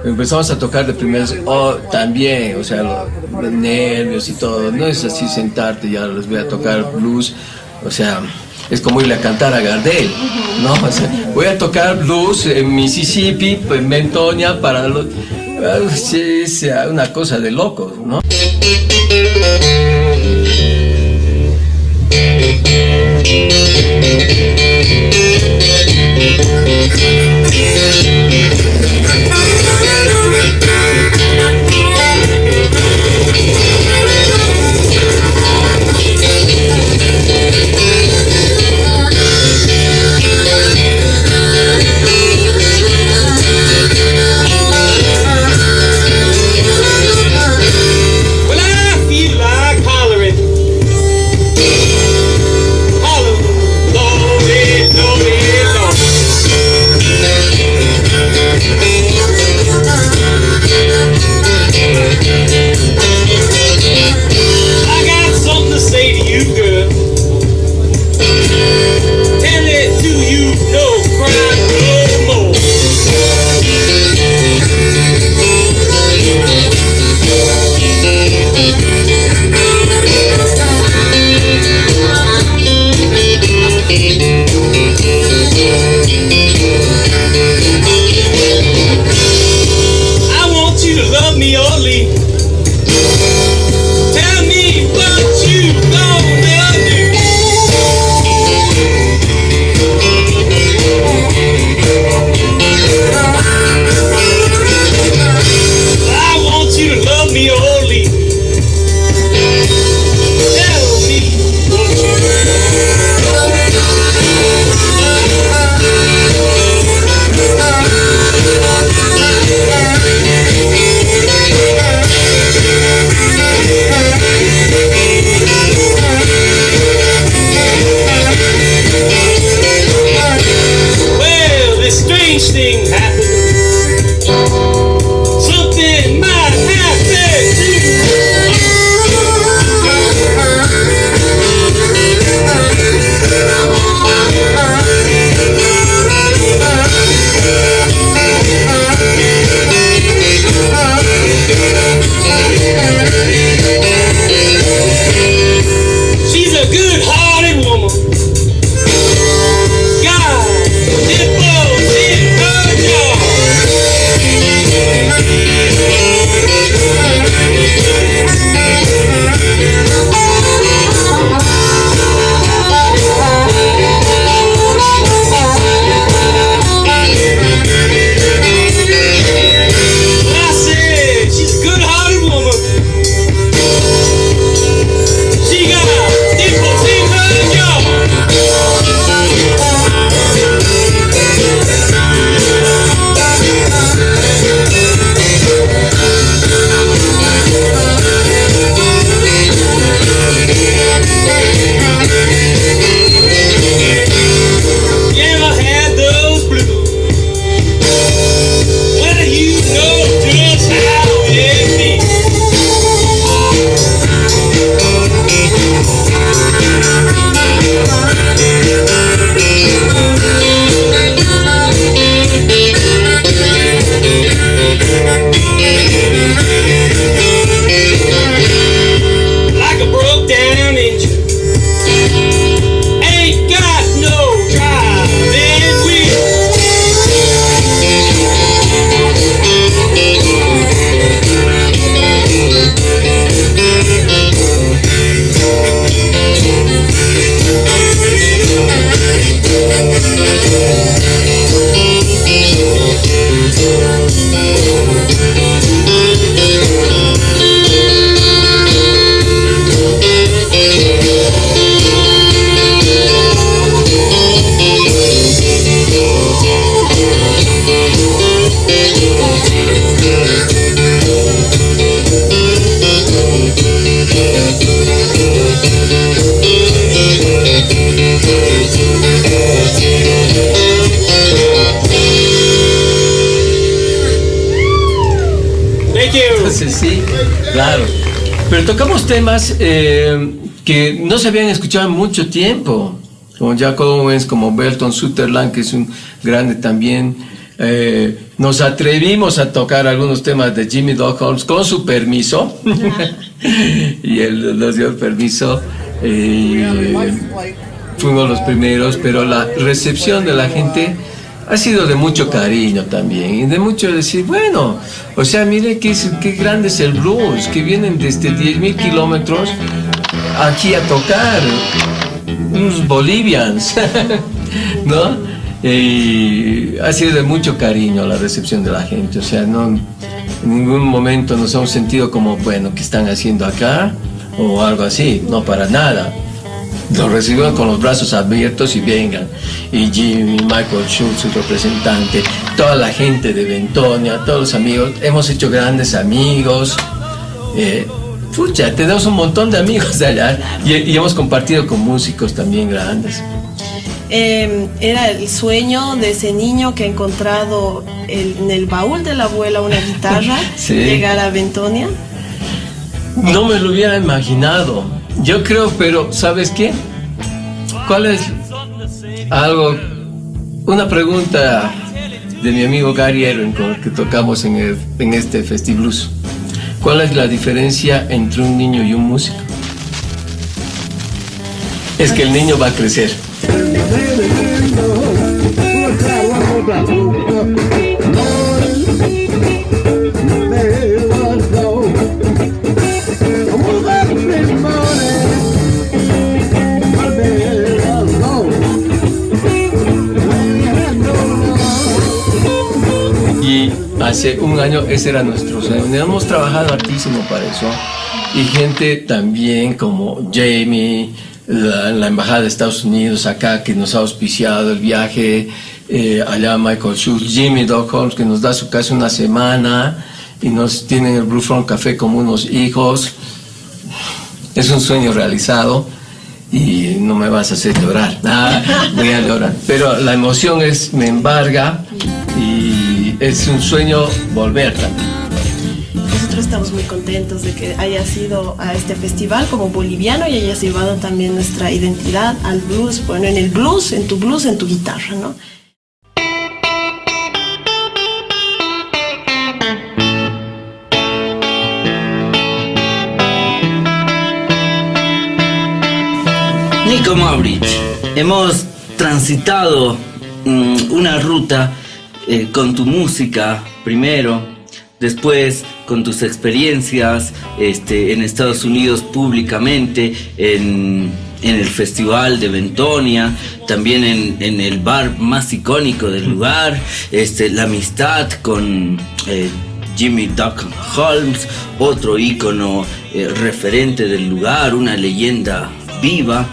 Speaker 4: Empezamos a tocar de primeros, también, o sea, los nervios y todo, no es así sentarte, ya les voy a tocar blues, o sea, es como irle a cantar a Gardel, ¿no? O sea, voy a tocar blues en Mississippi, en Bentonia, para los... Sí, una cosa de locos, ¿no? Entonces sí, claro. Pero tocamos temas que no se habían escuchado en mucho tiempo, como Jack Owens, como Belton Sutherland, que es un grande también. Nos atrevimos a tocar algunos temas de Jimmy Doc Holmes con su permiso y él nos dio el permiso. Fuimos los primeros, pero la recepción de la gente ha sido de mucho cariño también y de mucho decir, bueno, o sea, mire qué grande es el blues, que vienen desde 10.000 kilómetros aquí a tocar, unos bolivians, ¿no? Y ha sido de mucho cariño la recepción de la gente, o sea, no, en ningún momento nos hemos sentido como, bueno, ¿qué están haciendo acá? O algo así, no, para nada. Los recibieron con los brazos abiertos y vengan. Y Jimmy, Michael Schultz, su representante, toda la gente de Bentonia, todos los amigos, hemos hecho grandes amigos. Pucha, tenemos un montón de amigos de allá y hemos compartido con músicos también grandes.
Speaker 3: Era el sueño de ese niño que ha encontrado en el baúl de la abuela una guitarra, sí. Llegar a Bentonia.
Speaker 4: No me lo hubiera imaginado. Yo creo, pero ¿sabes qué? ¿Cuál es una pregunta de mi amigo Gary Erwin con el que tocamos en este Festiblues? ¿Cuál es la diferencia entre un niño y un músico? Es que el niño va a crecer. Y hace un año ese era nuestro sueño. Hemos trabajado hartísimo para eso. Y gente también como Jamie, la embajada de Estados Unidos acá que nos ha auspiciado el viaje, allá Michael Schultz, Jimmy Doc Holmes que nos da su casa una semana y nos tienen el Blue Front Café como unos hijos. Es un sueño realizado y no me vas a hacer llorar. Voy a llorar. Pero la emoción me embarga y es un sueño volver también.
Speaker 3: Nosotros estamos muy contentos de que hayas ido a este festival como boliviano y hayas llevado también nuestra identidad al blues, bueno, en el blues, en tu guitarra, ¿no?
Speaker 6: Nico Mavric, hemos transitado una ruta con tu música primero, después con tus experiencias en Estados Unidos públicamente, en el Festival de Bentonia, también en el bar más icónico del lugar, la amistad con Jimmy Doc Holmes, otro ícono referente del lugar, una leyenda viva.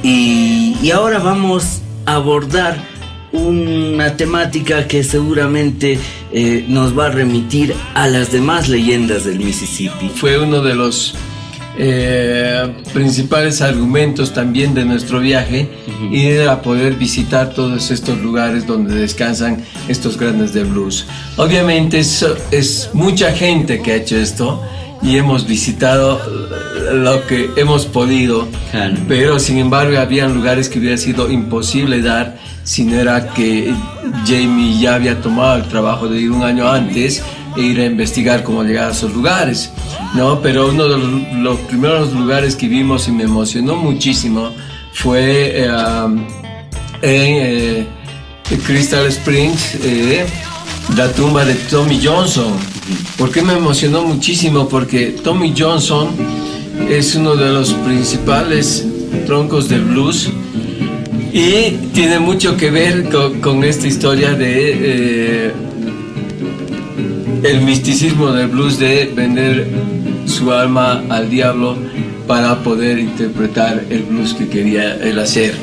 Speaker 6: Y ahora vamos a abordar una temática que seguramente nos va a remitir a las demás leyendas del Mississippi.
Speaker 4: Fue uno de los principales argumentos también de nuestro viaje, y era poder visitar todos estos lugares donde descansan estos grandes de blues. Obviamente es mucha gente que ha hecho esto y hemos visitado lo que hemos podido, claro. Pero sin embargo habían lugares que hubiera sido imposible dar si no era que Jamie ya había tomado el trabajo de ir un año antes e ir a investigar cómo llegar a esos lugares, ¿no? Pero uno de los primeros lugares que vimos y me emocionó muchísimo fue en Crystal Springs, la tumba de Tommy Johnson. ¿Por qué me emocionó muchísimo? Porque Tommy Johnson es uno de los principales troncos del blues y tiene mucho que ver con esta historia de el misticismo del blues, de vender su alma al diablo para poder interpretar el blues que quería él hacer.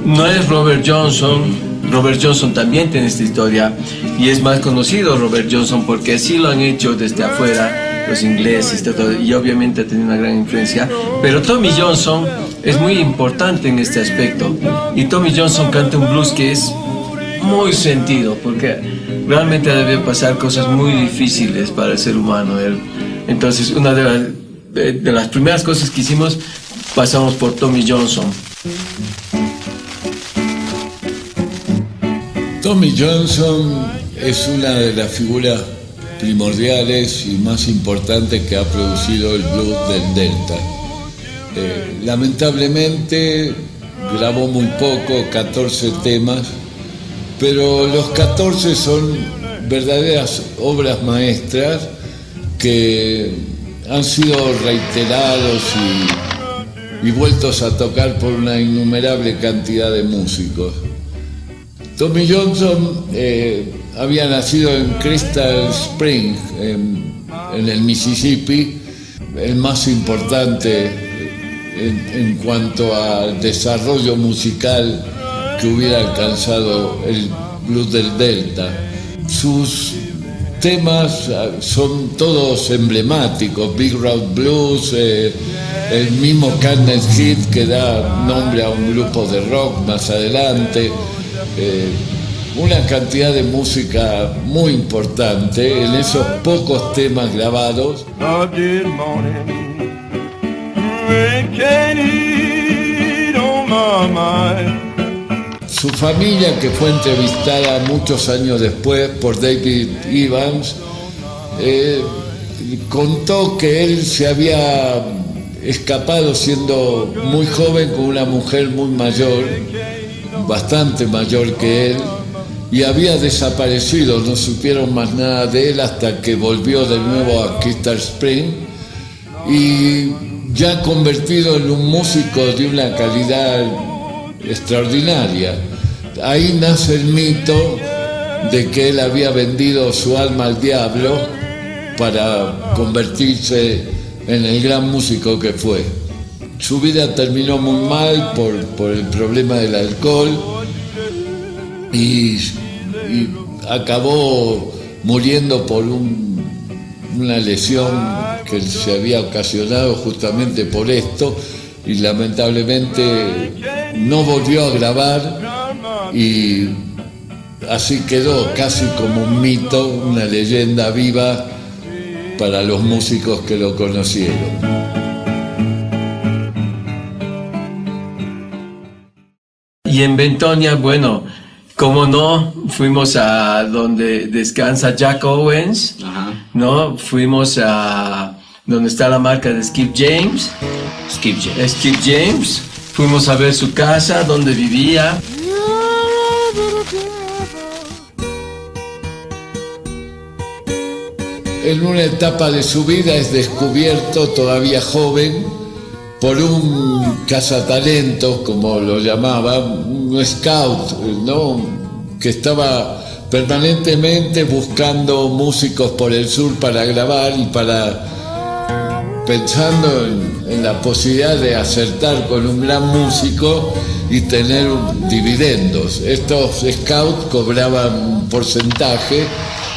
Speaker 4: No es Robert Johnson. Robert Johnson también tiene esta historia y es más conocido Robert Johnson porque así lo han hecho desde afuera los ingleses y obviamente ha tenido una gran influencia, pero Tommy Johnson es muy importante en este aspecto y Tommy Johnson canta un blues que es muy sentido, porque realmente debió pasar cosas muy difíciles para el ser humano. Entonces, una de las primeras cosas que hicimos, pasamos por Tommy Johnson.
Speaker 1: Tommy Johnson es una de las figuras primordiales y más importantes que ha producido el blues del Delta. Lamentablemente grabó muy poco, 14 temas, pero los 14 son verdaderas obras maestras que han sido reiterados y vueltos a tocar por una innumerable cantidad de músicos. Tommy Johnson había nacido en Crystal Springs, en el Mississippi, el más importante en cuanto al desarrollo musical que hubiera alcanzado el blues del Delta. Sus temas son todos emblemáticos: Big Road Blues, el mismo Candlelight Hit, que da nombre a un grupo de rock más adelante, una cantidad de música muy importante en esos pocos temas grabados. Su familia, que fue entrevistada muchos años después por David Evans, contó que él se había escapado siendo muy joven con una mujer muy mayor, bastante mayor que él, y había desaparecido. No supieron más nada de él hasta que volvió de nuevo a Crystal Springs, y ya convertido en un músico de una calidad extraordinaria. Ahí nace el mito de que él había vendido su alma al diablo para convertirse en el gran músico que fue. Su vida terminó muy mal por el problema del alcohol y acabó muriendo por una lesión que se había ocasionado justamente por esto, y lamentablemente no volvió a grabar, y así quedó casi como un mito, una leyenda viva para los músicos que lo conocieron.
Speaker 4: Y en Bentonia, bueno, como no, fuimos a donde descansa Jack Owens. Ajá. ¿No? Fuimos a donde está la marca de Skip James. Skip James. Fuimos a ver su casa, donde vivía.
Speaker 1: En una etapa de su vida es descubierto, todavía joven, por un cazatalentos, como lo llamaba, un scout, ¿no?, que estaba permanentemente buscando músicos por el sur para grabar y pensando en la posibilidad de acertar con un gran músico y tener dividendos. Estos scouts cobraban un porcentaje,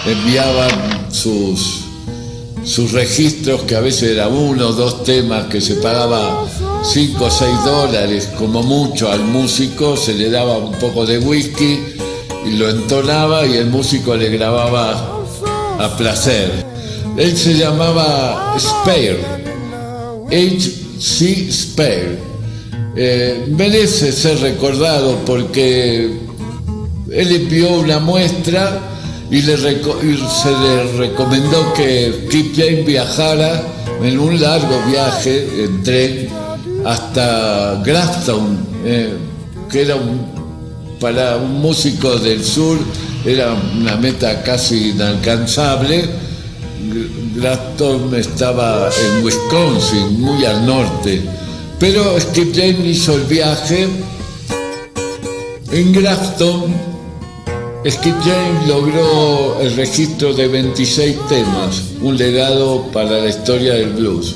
Speaker 1: enviaban sus registros, que a veces era 1 o 2 temas, que se pagaba $5 o $6 como mucho al músico, se le daba un poco de whisky y lo entonaba, y el músico le grababa a placer. Él se llamaba Spear, H.C. Spear. Merece ser recordado porque él envió una muestra y se le recomendó que Skip James viajara en un largo viaje en tren hasta Grafton, que era para un músico del sur era una meta casi inalcanzable. Grafton estaba en Wisconsin, muy al norte, pero Skip James hizo el viaje. En Grafton, Skip James logró el registro de 26 temas, un legado para la historia del blues.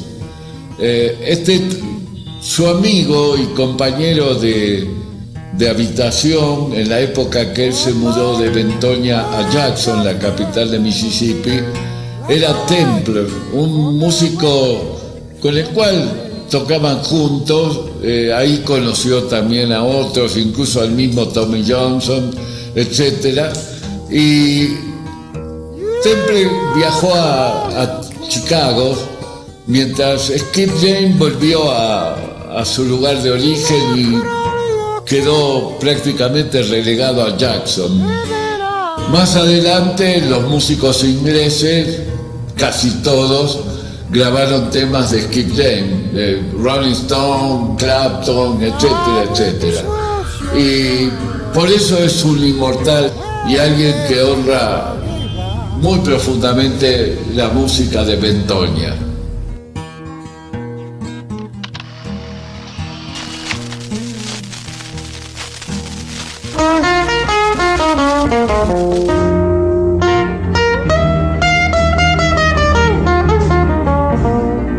Speaker 1: Su amigo y compañero de habitación en la época que él se mudó de Bentonia a Jackson, la capital de Mississippi, era Templer, un músico con el cual tocaban juntos. Ahí conoció también a otros, incluso al mismo Tommy Johnson, etc. Y Temple viajó a Chicago, mientras Skip James volvió a su lugar de origen y quedó prácticamente relegado a Jackson. Más adelante, los músicos ingleses, casi todos, grabaron temas de Skip James, de Rolling Stone, Clapton, etcétera, etcétera. Y por eso es un inmortal y alguien que honra muy profundamente la música de Bentonia.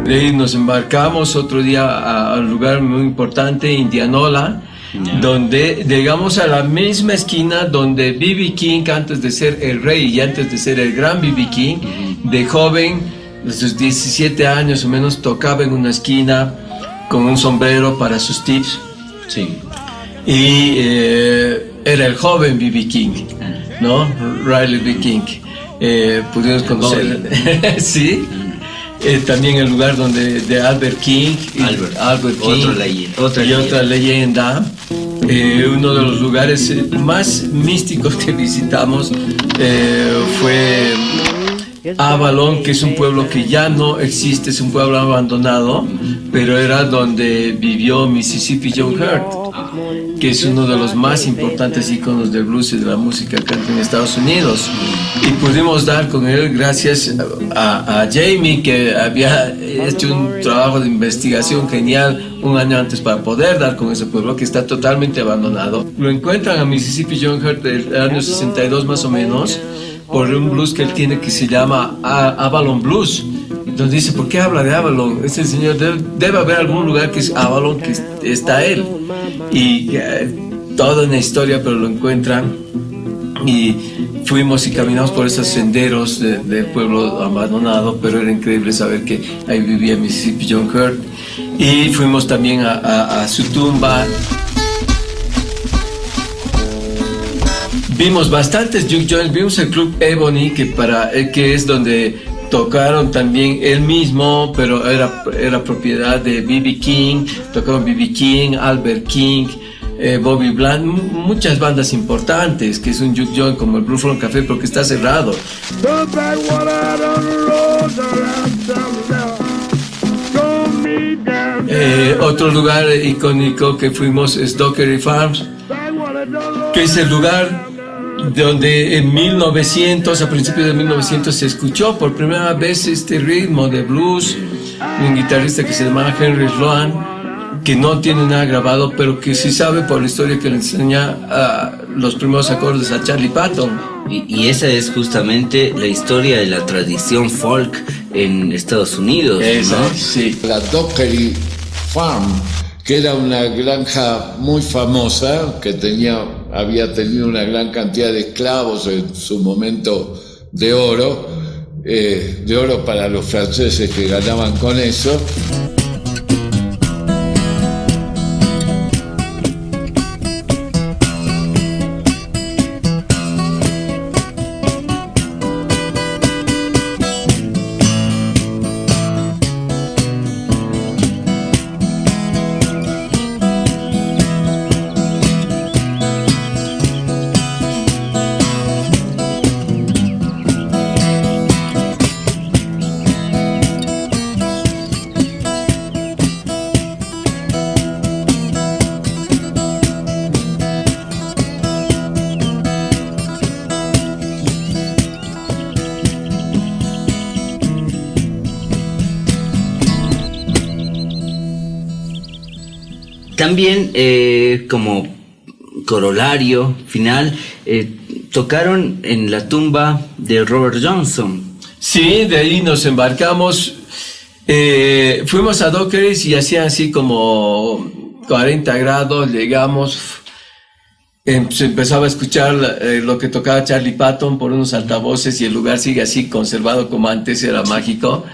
Speaker 4: De ahí nos embarcamos otro día a un lugar muy importante, Indianola, donde llegamos a la misma esquina donde B.B. King, antes de ser el rey y antes de ser el gran B.B. King, de joven, a sus 17 años o menos, tocaba en una esquina con un sombrero para sus tips.
Speaker 6: Sí.
Speaker 4: Y era el joven B.B. King, ¿no? Riley B. King. Pudimos conocer, sí. También el lugar donde de Albert King, Albert King, otra leyenda. Uno de los lugares más místicos que visitamos fue Avalon, que es un pueblo que ya no existe, es un pueblo abandonado, pero era donde vivió Mississippi John Hurt, que es uno de los más importantes íconos del blues y de la música country en Estados Unidos. Y pudimos dar con él gracias a Jamie, que había hecho un trabajo de investigación genial un año antes para poder dar con ese pueblo que está totalmente abandonado. Lo encuentran a Mississippi John Hurt del año 62 más o menos, por un blues que él tiene que se llama Avalon Blues. Entonces dice, ¿por qué habla de Avalon? Este señor debe haber algún lugar que es Avalon, que está él. Y toda una historia, pero lo encuentran. Y fuimos y caminamos por esos senderos del pueblo abandonado, pero era increíble saber que ahí vivía Mississippi John Hurt. Y fuimos también a su tumba. Vimos bastantes juke joints, vimos el Club Ebony, que es donde tocaron también él mismo, pero era propiedad de B.B. King, tocaron B.B. King, Albert King, Bobby Bland, muchas bandas importantes, que es un juke joint como el Blue Front Café, pero que está cerrado. Otro lugar icónico que fuimos es Dockery Farms, que es el lugar donde en 1900, a principios de 1900, se escuchó por primera vez este ritmo de blues, un guitarrista que se llamaba Henry Sloan, que no tiene nada grabado, pero que sí sabe por la historia que le enseña los primeros acordes a Charlie Patton.
Speaker 6: Y esa es justamente la historia de la tradición folk en Estados Unidos, ¿no?
Speaker 1: Sí. La Dockery Farm, que era una granja muy famosa, que había tenido una gran cantidad de esclavos en su momento de oro para los franceses que ganaban con eso.
Speaker 6: También como corolario final, tocaron en la tumba de Robert Johnson.
Speaker 4: Sí, de ahí nos embarcamos, fuimos a Dockery's y hacían así como 40 grados, llegamos, se empezaba a escuchar lo que tocaba Charlie Patton por unos altavoces y el lugar sigue así conservado como antes, era mágico.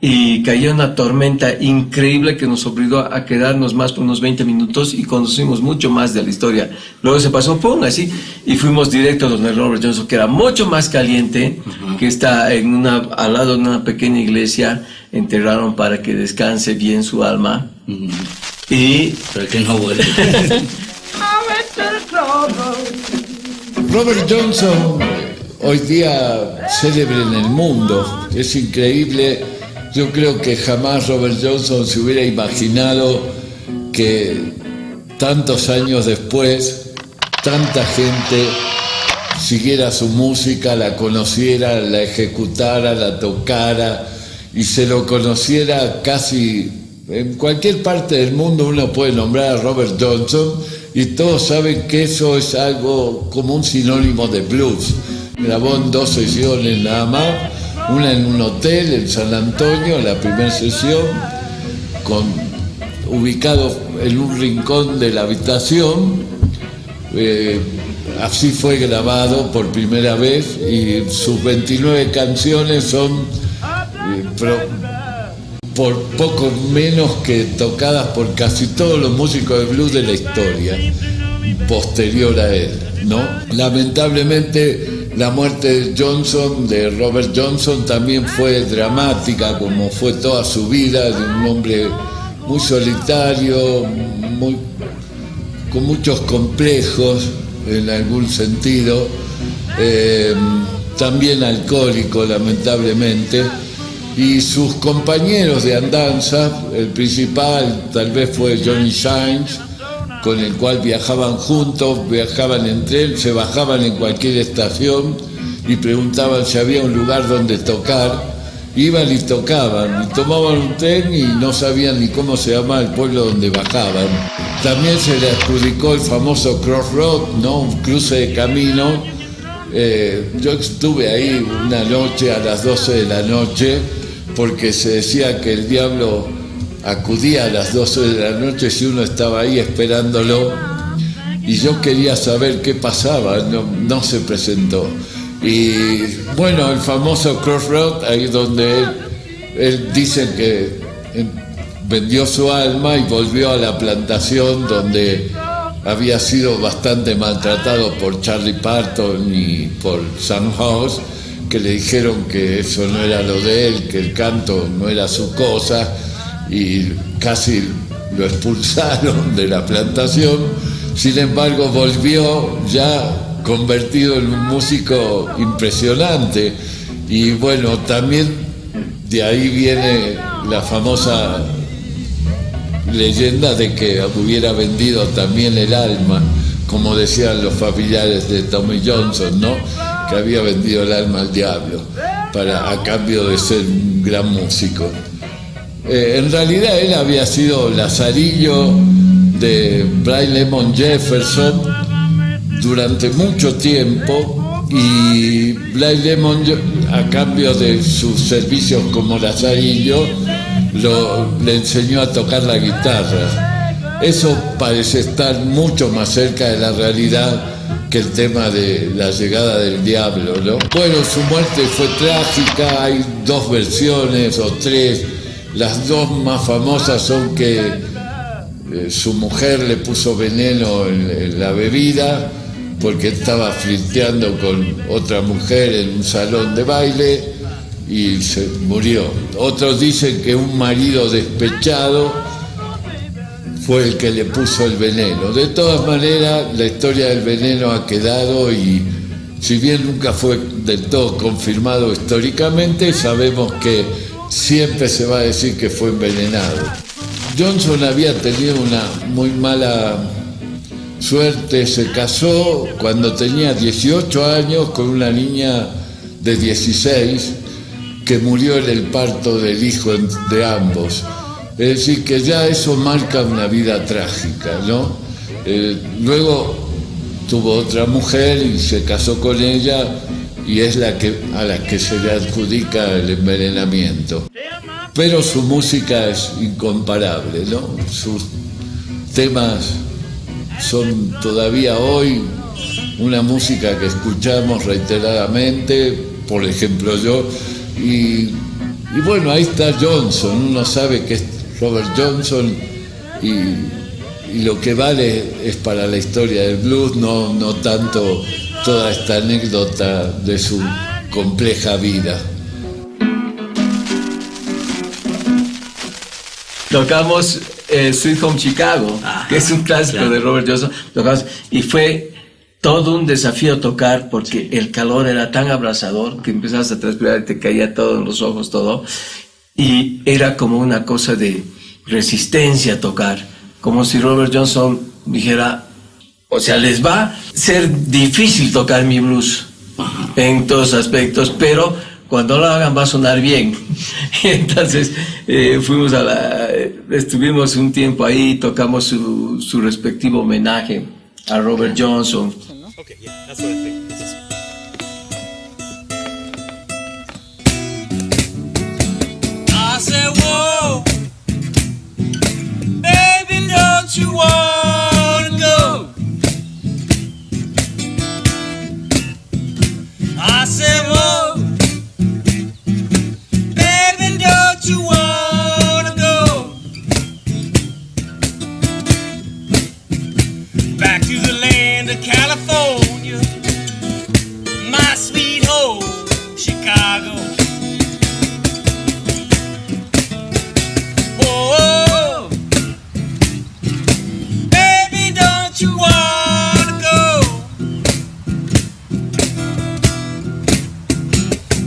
Speaker 4: y cayó una tormenta increíble que nos obligó a quedarnos más por unos 20 minutos y conocimos mucho más de la historia. Luego se pasó ¡pum! Así, y fuimos directos donde Robert Johnson, que era mucho más caliente, que está al lado de una pequeña iglesia. Enterraron para que descanse bien su alma. Y
Speaker 6: para que no vuelva.
Speaker 1: Robert Johnson, hoy día célebre en el mundo, es increíble. Yo creo que jamás Robert Johnson se hubiera imaginado que tantos años después tanta gente siguiera su música, la conociera, la ejecutara, la tocara y se lo conociera casi en cualquier parte del mundo. Uno puede nombrar a Robert Johnson y todos saben que eso es algo como un sinónimo de blues. Grabó en 2 sesiones nada más, una en un hotel en San Antonio, la primera sesión, ubicado en un rincón de la habitación. Así fue grabado por primera vez y sus 29 canciones son por poco menos que tocadas por casi todos los músicos de blues de la historia posterior a él, ¿no? Lamentablemente la muerte de Robert Johnson, también fue dramática, como fue toda su vida, de un hombre muy solitario, con muchos complejos en algún sentido, también alcohólico lamentablemente, y sus compañeros de andanza, el principal tal vez fue Johnny Shines, con el cual viajaban juntos, viajaban entre él, se bajaban en cualquier estación y preguntaban si había un lugar donde tocar. Iban y tocaban, y tomaban un tren y no sabían ni cómo se llamaba el pueblo donde bajaban. También se le adjudicó el famoso Crossroad, ¿no? Un cruce de camino. Yo estuve ahí una noche a las 12 de la noche, porque se decía que el diablo acudía a las 12 de la noche si uno estaba ahí esperándolo, y yo quería saber qué pasaba, no se presentó. Y bueno, el famoso Crossroad, ahí donde él dice que vendió su alma y volvió a la plantación donde había sido bastante maltratado por Charlie Parton y por Sam House, que le dijeron que eso no era lo de él, que el canto no era su cosa, y casi lo expulsaron de la plantación. Sin embargo, volvió ya convertido en un músico impresionante, y bueno, también de ahí viene la famosa leyenda de que hubiera vendido también el alma, como decían los familiares de Tommy Johnson, ¿no? Que había vendido el alma al diablo a cambio de ser un gran músico. En realidad él había sido lazarillo de Brian Lemon Jefferson durante mucho tiempo, y Brian Lemon, a cambio de sus servicios como lazarillo, le enseñó a tocar la guitarra. Eso parece estar mucho más cerca de la realidad que el tema de la llegada del diablo, ¿no? Bueno, su muerte fue trágica, hay 2 versiones o 3. Las 2 más famosas son que su mujer le puso veneno en la bebida porque estaba flirteando con otra mujer en un salón de baile y se murió. Otros dicen que un marido despechado fue el que le puso el veneno. De todas maneras, la historia del veneno ha quedado, y si bien nunca fue del todo confirmado históricamente, sabemos que siempre se va a decir que fue envenenado. Johnson había tenido una muy mala suerte, se casó cuando tenía 18 años con una niña de 16 que murió en el parto del hijo de ambos. Es decir, que ya eso marca una vida trágica, ¿no? Luego tuvo otra mujer y se casó con ella, y es a la que se le adjudica el envenenamiento. Pero su música es incomparable, ¿no? Sus temas son todavía hoy una música que escuchamos reiteradamente, por ejemplo yo, y Y bueno, ahí está Johnson, uno sabe que es Robert Johnson y lo que vale es para la historia del blues, no tanto toda esta anécdota de su compleja vida.
Speaker 4: Tocamos Sweet Home Chicago, que es un clásico, claro, de Robert Johnson. Tocamos, y fue todo un desafío tocar porque el calor era tan abrasador que empezabas a transpirar y te caía todo en los ojos, todo. Y era como una cosa de resistencia tocar, como si Robert Johnson dijera, o sea, les va a ser difícil tocar mi blues en todos aspectos, pero cuando lo hagan va a sonar bien. Entonces fuimos estuvimos un tiempo ahí, tocamos su respectivo homenaje a Robert Johnson.
Speaker 10: Okay, yeah, that's what I think. I said, whoa, baby, don't you wanna go? I said, whoa, baby, don't you wanna go back to the land of California, my sweet home, Chicago. Oh, baby, don't you wanna go?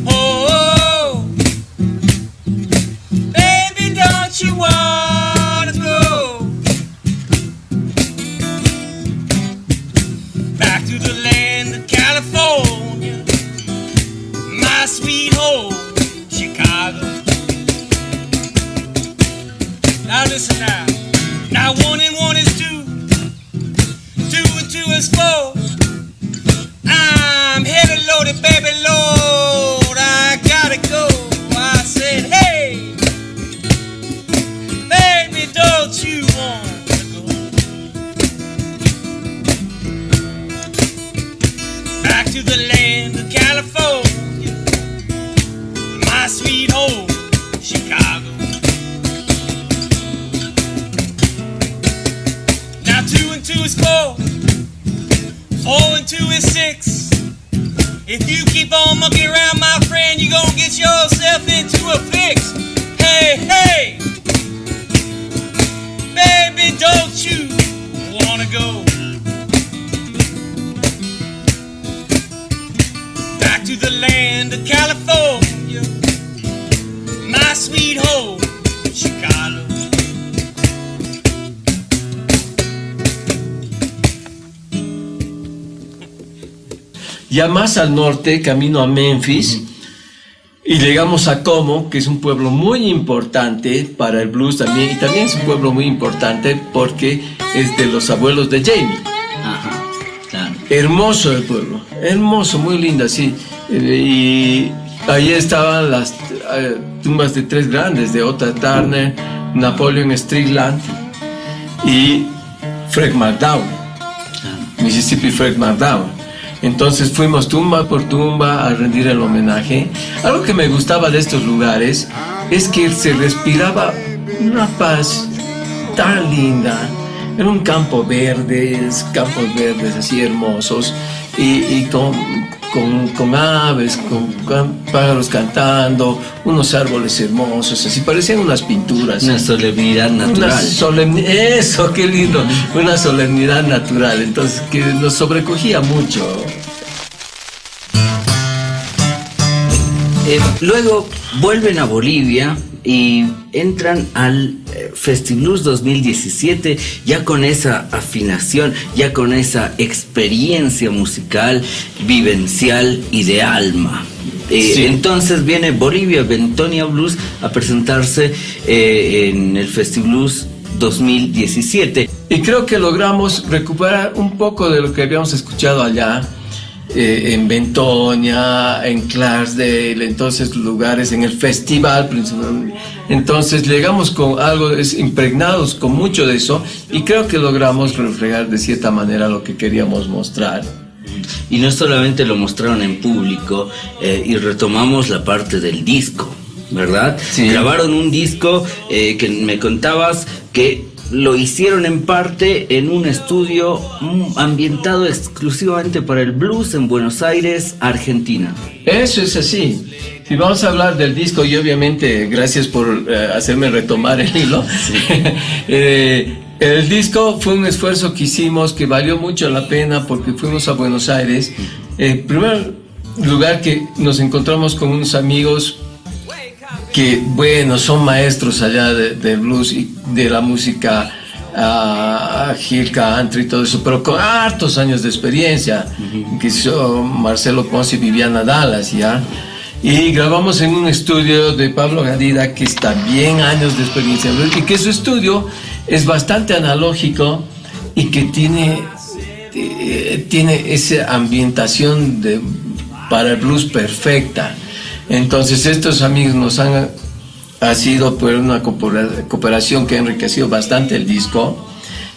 Speaker 10: Oh, baby, don't you wanna go back to the land of California, my sweet home, Chicago. Now listen now. Now 1 and 1 is 2, 2 and 2 is 4. I'm heavy loaded, baby, Lord, I gotta go. I said, hey, baby, don't you wanna go back to the land of California, my sweet home, Chicago. Now 2 and 2 is 4, 4 and 2 is 6. If you keep on mucking around, my friend, you're gonna get yourself into a fix. Hey, hey, baby, don't you wanna go back to the land of California, my sweet home, Chicago.
Speaker 4: Ya más al norte, camino a Memphis, y llegamos a Como, que es un pueblo muy importante para el blues también, y también es un pueblo muy importante porque es de los abuelos de Jamie.
Speaker 6: Ajá, claro.
Speaker 4: Hermoso el pueblo, hermoso, muy lindo, sí. Y ahí estaban las tumbas de 3 grandes, de Otta Turner, Napoleon Strickland y Fred McDowell, Mississippi Fred McDowell. Entonces fuimos tumba por tumba a rendir el homenaje. Algo que me gustaba de estos lugares es que se respiraba una paz tan linda. Era un campos verdes así hermosos, y con aves, con pájaros cantando, unos árboles hermosos, así parecían unas pinturas.
Speaker 6: Una solemnidad natural.
Speaker 4: Eso, qué lindo, una solemnidad natural, entonces que nos sobrecogía mucho.
Speaker 6: Luego vuelven a Bolivia y entran al Festiblues 2017 ya con esa afinación, ya con esa experiencia musical, vivencial y de alma. Sí. Entonces viene Bolivia Bentonia Blues a presentarse en el Festiblues 2017.
Speaker 4: Y creo que logramos recuperar un poco de lo que habíamos escuchado allá. En Bentonia, en Clarksdale, entonces lugares en el festival principalmente. Entonces llegamos con algo impregnados con mucho de eso, y creo que logramos reflejar de cierta manera lo que queríamos mostrar.
Speaker 6: Y no solamente lo mostraron en público, y retomamos la parte del disco. ¿verdad?
Speaker 1: Sí.
Speaker 6: Grabaron un disco que me contabas que lo hicieron en parte en un estudio ambientado exclusivamente para el blues en Buenos Aires, Argentina.
Speaker 4: Eso es así. Si vamos a hablar del disco, y obviamente gracias por hacerme retomar el hilo. Sí. El disco fue un esfuerzo que hicimos que valió mucho la pena porque fuimos a Buenos Aires. En primer lugar que nos encontramos con unos amigos que, bueno, son maestros allá de blues y de la música Gil Country y todo eso, pero con hartos años de experiencia, que son Marcelo Ponce y Viviana Dallas, ¿ya? Y grabamos en un estudio de Pablo Gadida, que está bien años de experiencia, y que su estudio es bastante analógico y que tiene esa ambientación para el blues perfecta. Entonces estos amigos ha sido por una cooperación que ha enriquecido bastante el disco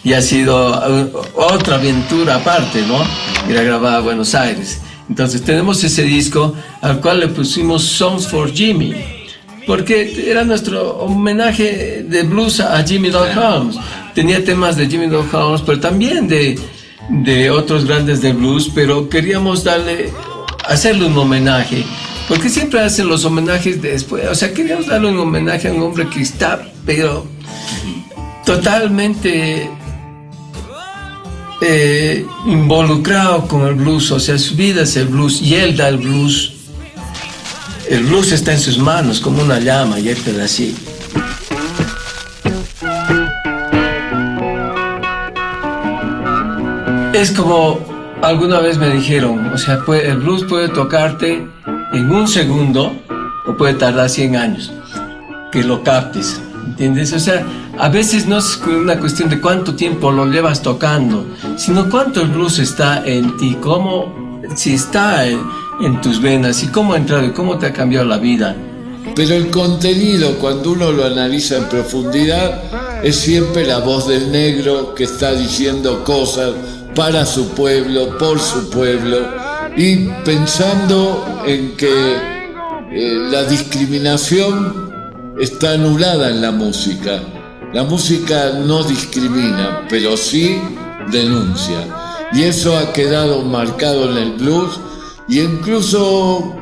Speaker 4: y ha sido otra aventura aparte, ¿no? Ir a grabar a Buenos Aires. Entonces tenemos ese disco al cual le pusimos Songs for Jimmy, porque era nuestro homenaje de blues a Jimmy Dog Holmes. Tenía temas de Jimmy Dog Holmes, pero también de otros grandes de blues, pero queríamos hacerle un homenaje, porque siempre hacen los homenajes después. O sea, queríamos darle un homenaje a un hombre que está, pero totalmente involucrado con el blues. O sea, su vida es el blues y él da el blues. El blues está en sus manos como una llama y él te da así. Es como alguna vez me dijeron, o sea, el blues puede tocarte en un segundo o puede tardar 100 años que lo captes, ¿entiendes? O sea, a veces no es una cuestión de cuánto tiempo lo llevas tocando, sino cuánto el blues está en ti, si está en tus venas y cómo ha entrado y cómo te ha cambiado la vida.
Speaker 11: Pero el contenido, cuando uno lo analiza en profundidad, es siempre la voz del negro que está diciendo cosas para su pueblo, por su pueblo, y pensando en que la discriminación está anulada en la música. La música no discrimina, pero sí denuncia. Y eso ha quedado marcado en el blues, y incluso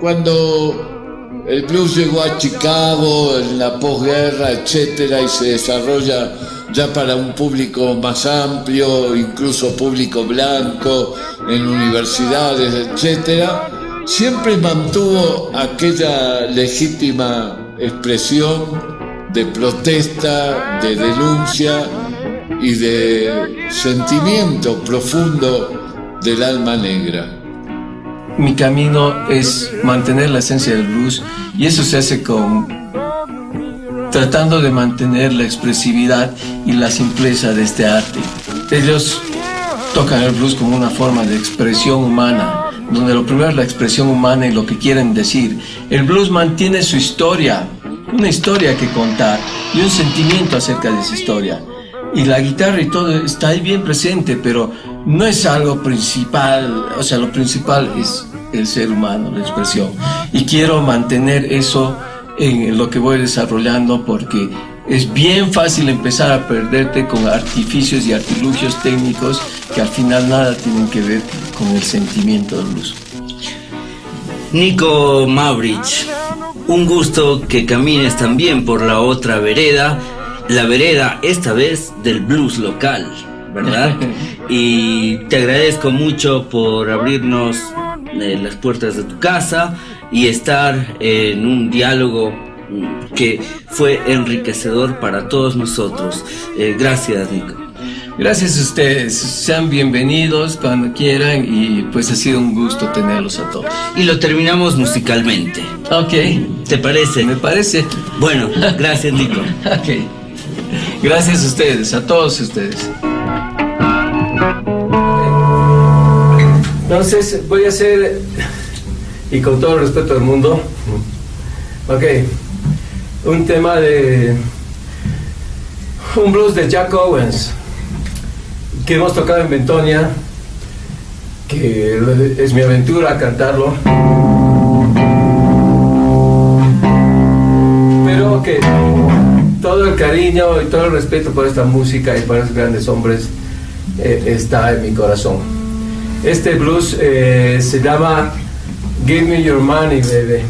Speaker 11: cuando el blues llegó a Chicago en la posguerra, etcétera, y se desarrolla ya para un público más amplio, incluso público blanco, en universidades, etcétera, siempre mantuvo aquella legítima expresión de protesta, de denuncia y de sentimiento profundo del alma negra.
Speaker 4: Mi camino es mantener la esencia del blues, y eso se hace tratando de mantener la expresividad y la simpleza de este arte. Ellos tocan el blues como una forma de expresión humana, donde lo primero es la expresión humana y lo que quieren decir. El blues mantiene su historia, una historia que contar y un sentimiento acerca de esa historia. Y la guitarra y todo está ahí bien presente, pero no es algo principal. O sea, lo principal es el ser humano, la expresión. Y quiero mantener eso en lo que voy desarrollando, porque es bien fácil empezar a perderte con artificios y artilugios técnicos que al final nada tienen que ver con el sentimiento del blues.
Speaker 6: Nico Mavrich, un gusto que camines también por la otra vereda, la vereda esta vez del blues local, ¿verdad? Y te agradezco mucho por abrirnos las puertas de tu casa y estar en un diálogo que fue enriquecedor para todos nosotros. Gracias, Nico.
Speaker 4: Gracias a ustedes, sean bienvenidos cuando quieran, y pues ha sido un gusto tenerlos a todos.
Speaker 6: Y lo terminamos musicalmente.
Speaker 4: Ok.
Speaker 6: ¿Te parece?
Speaker 4: Me parece.
Speaker 6: Bueno, gracias, Nico.
Speaker 4: Ok. Gracias a ustedes, a todos ustedes. Entonces voy a hacer, y con todo el respeto del mundo, un tema de un blues de Jack Owens que hemos tocado en Bentonia, que es mi aventura cantarlo. aunque todo el cariño y todo el respeto por esta música y por esos grandes hombres está en mi corazón. Este blues se llama Give Me Your Money, Baby.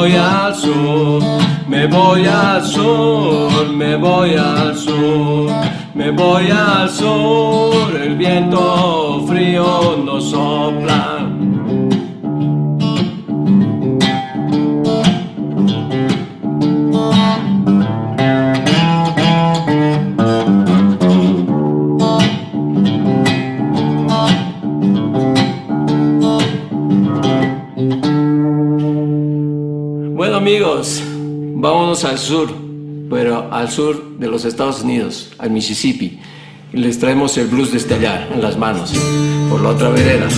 Speaker 4: voy al sur, me voy al sur, me voy al sur, me voy al sur, el viento frío no sopla. Bueno amigos, vámonos al sur, pero al sur de los Estados Unidos, al Mississippi. Y les traemos el blues de Estallar en las manos, por la otra vereda.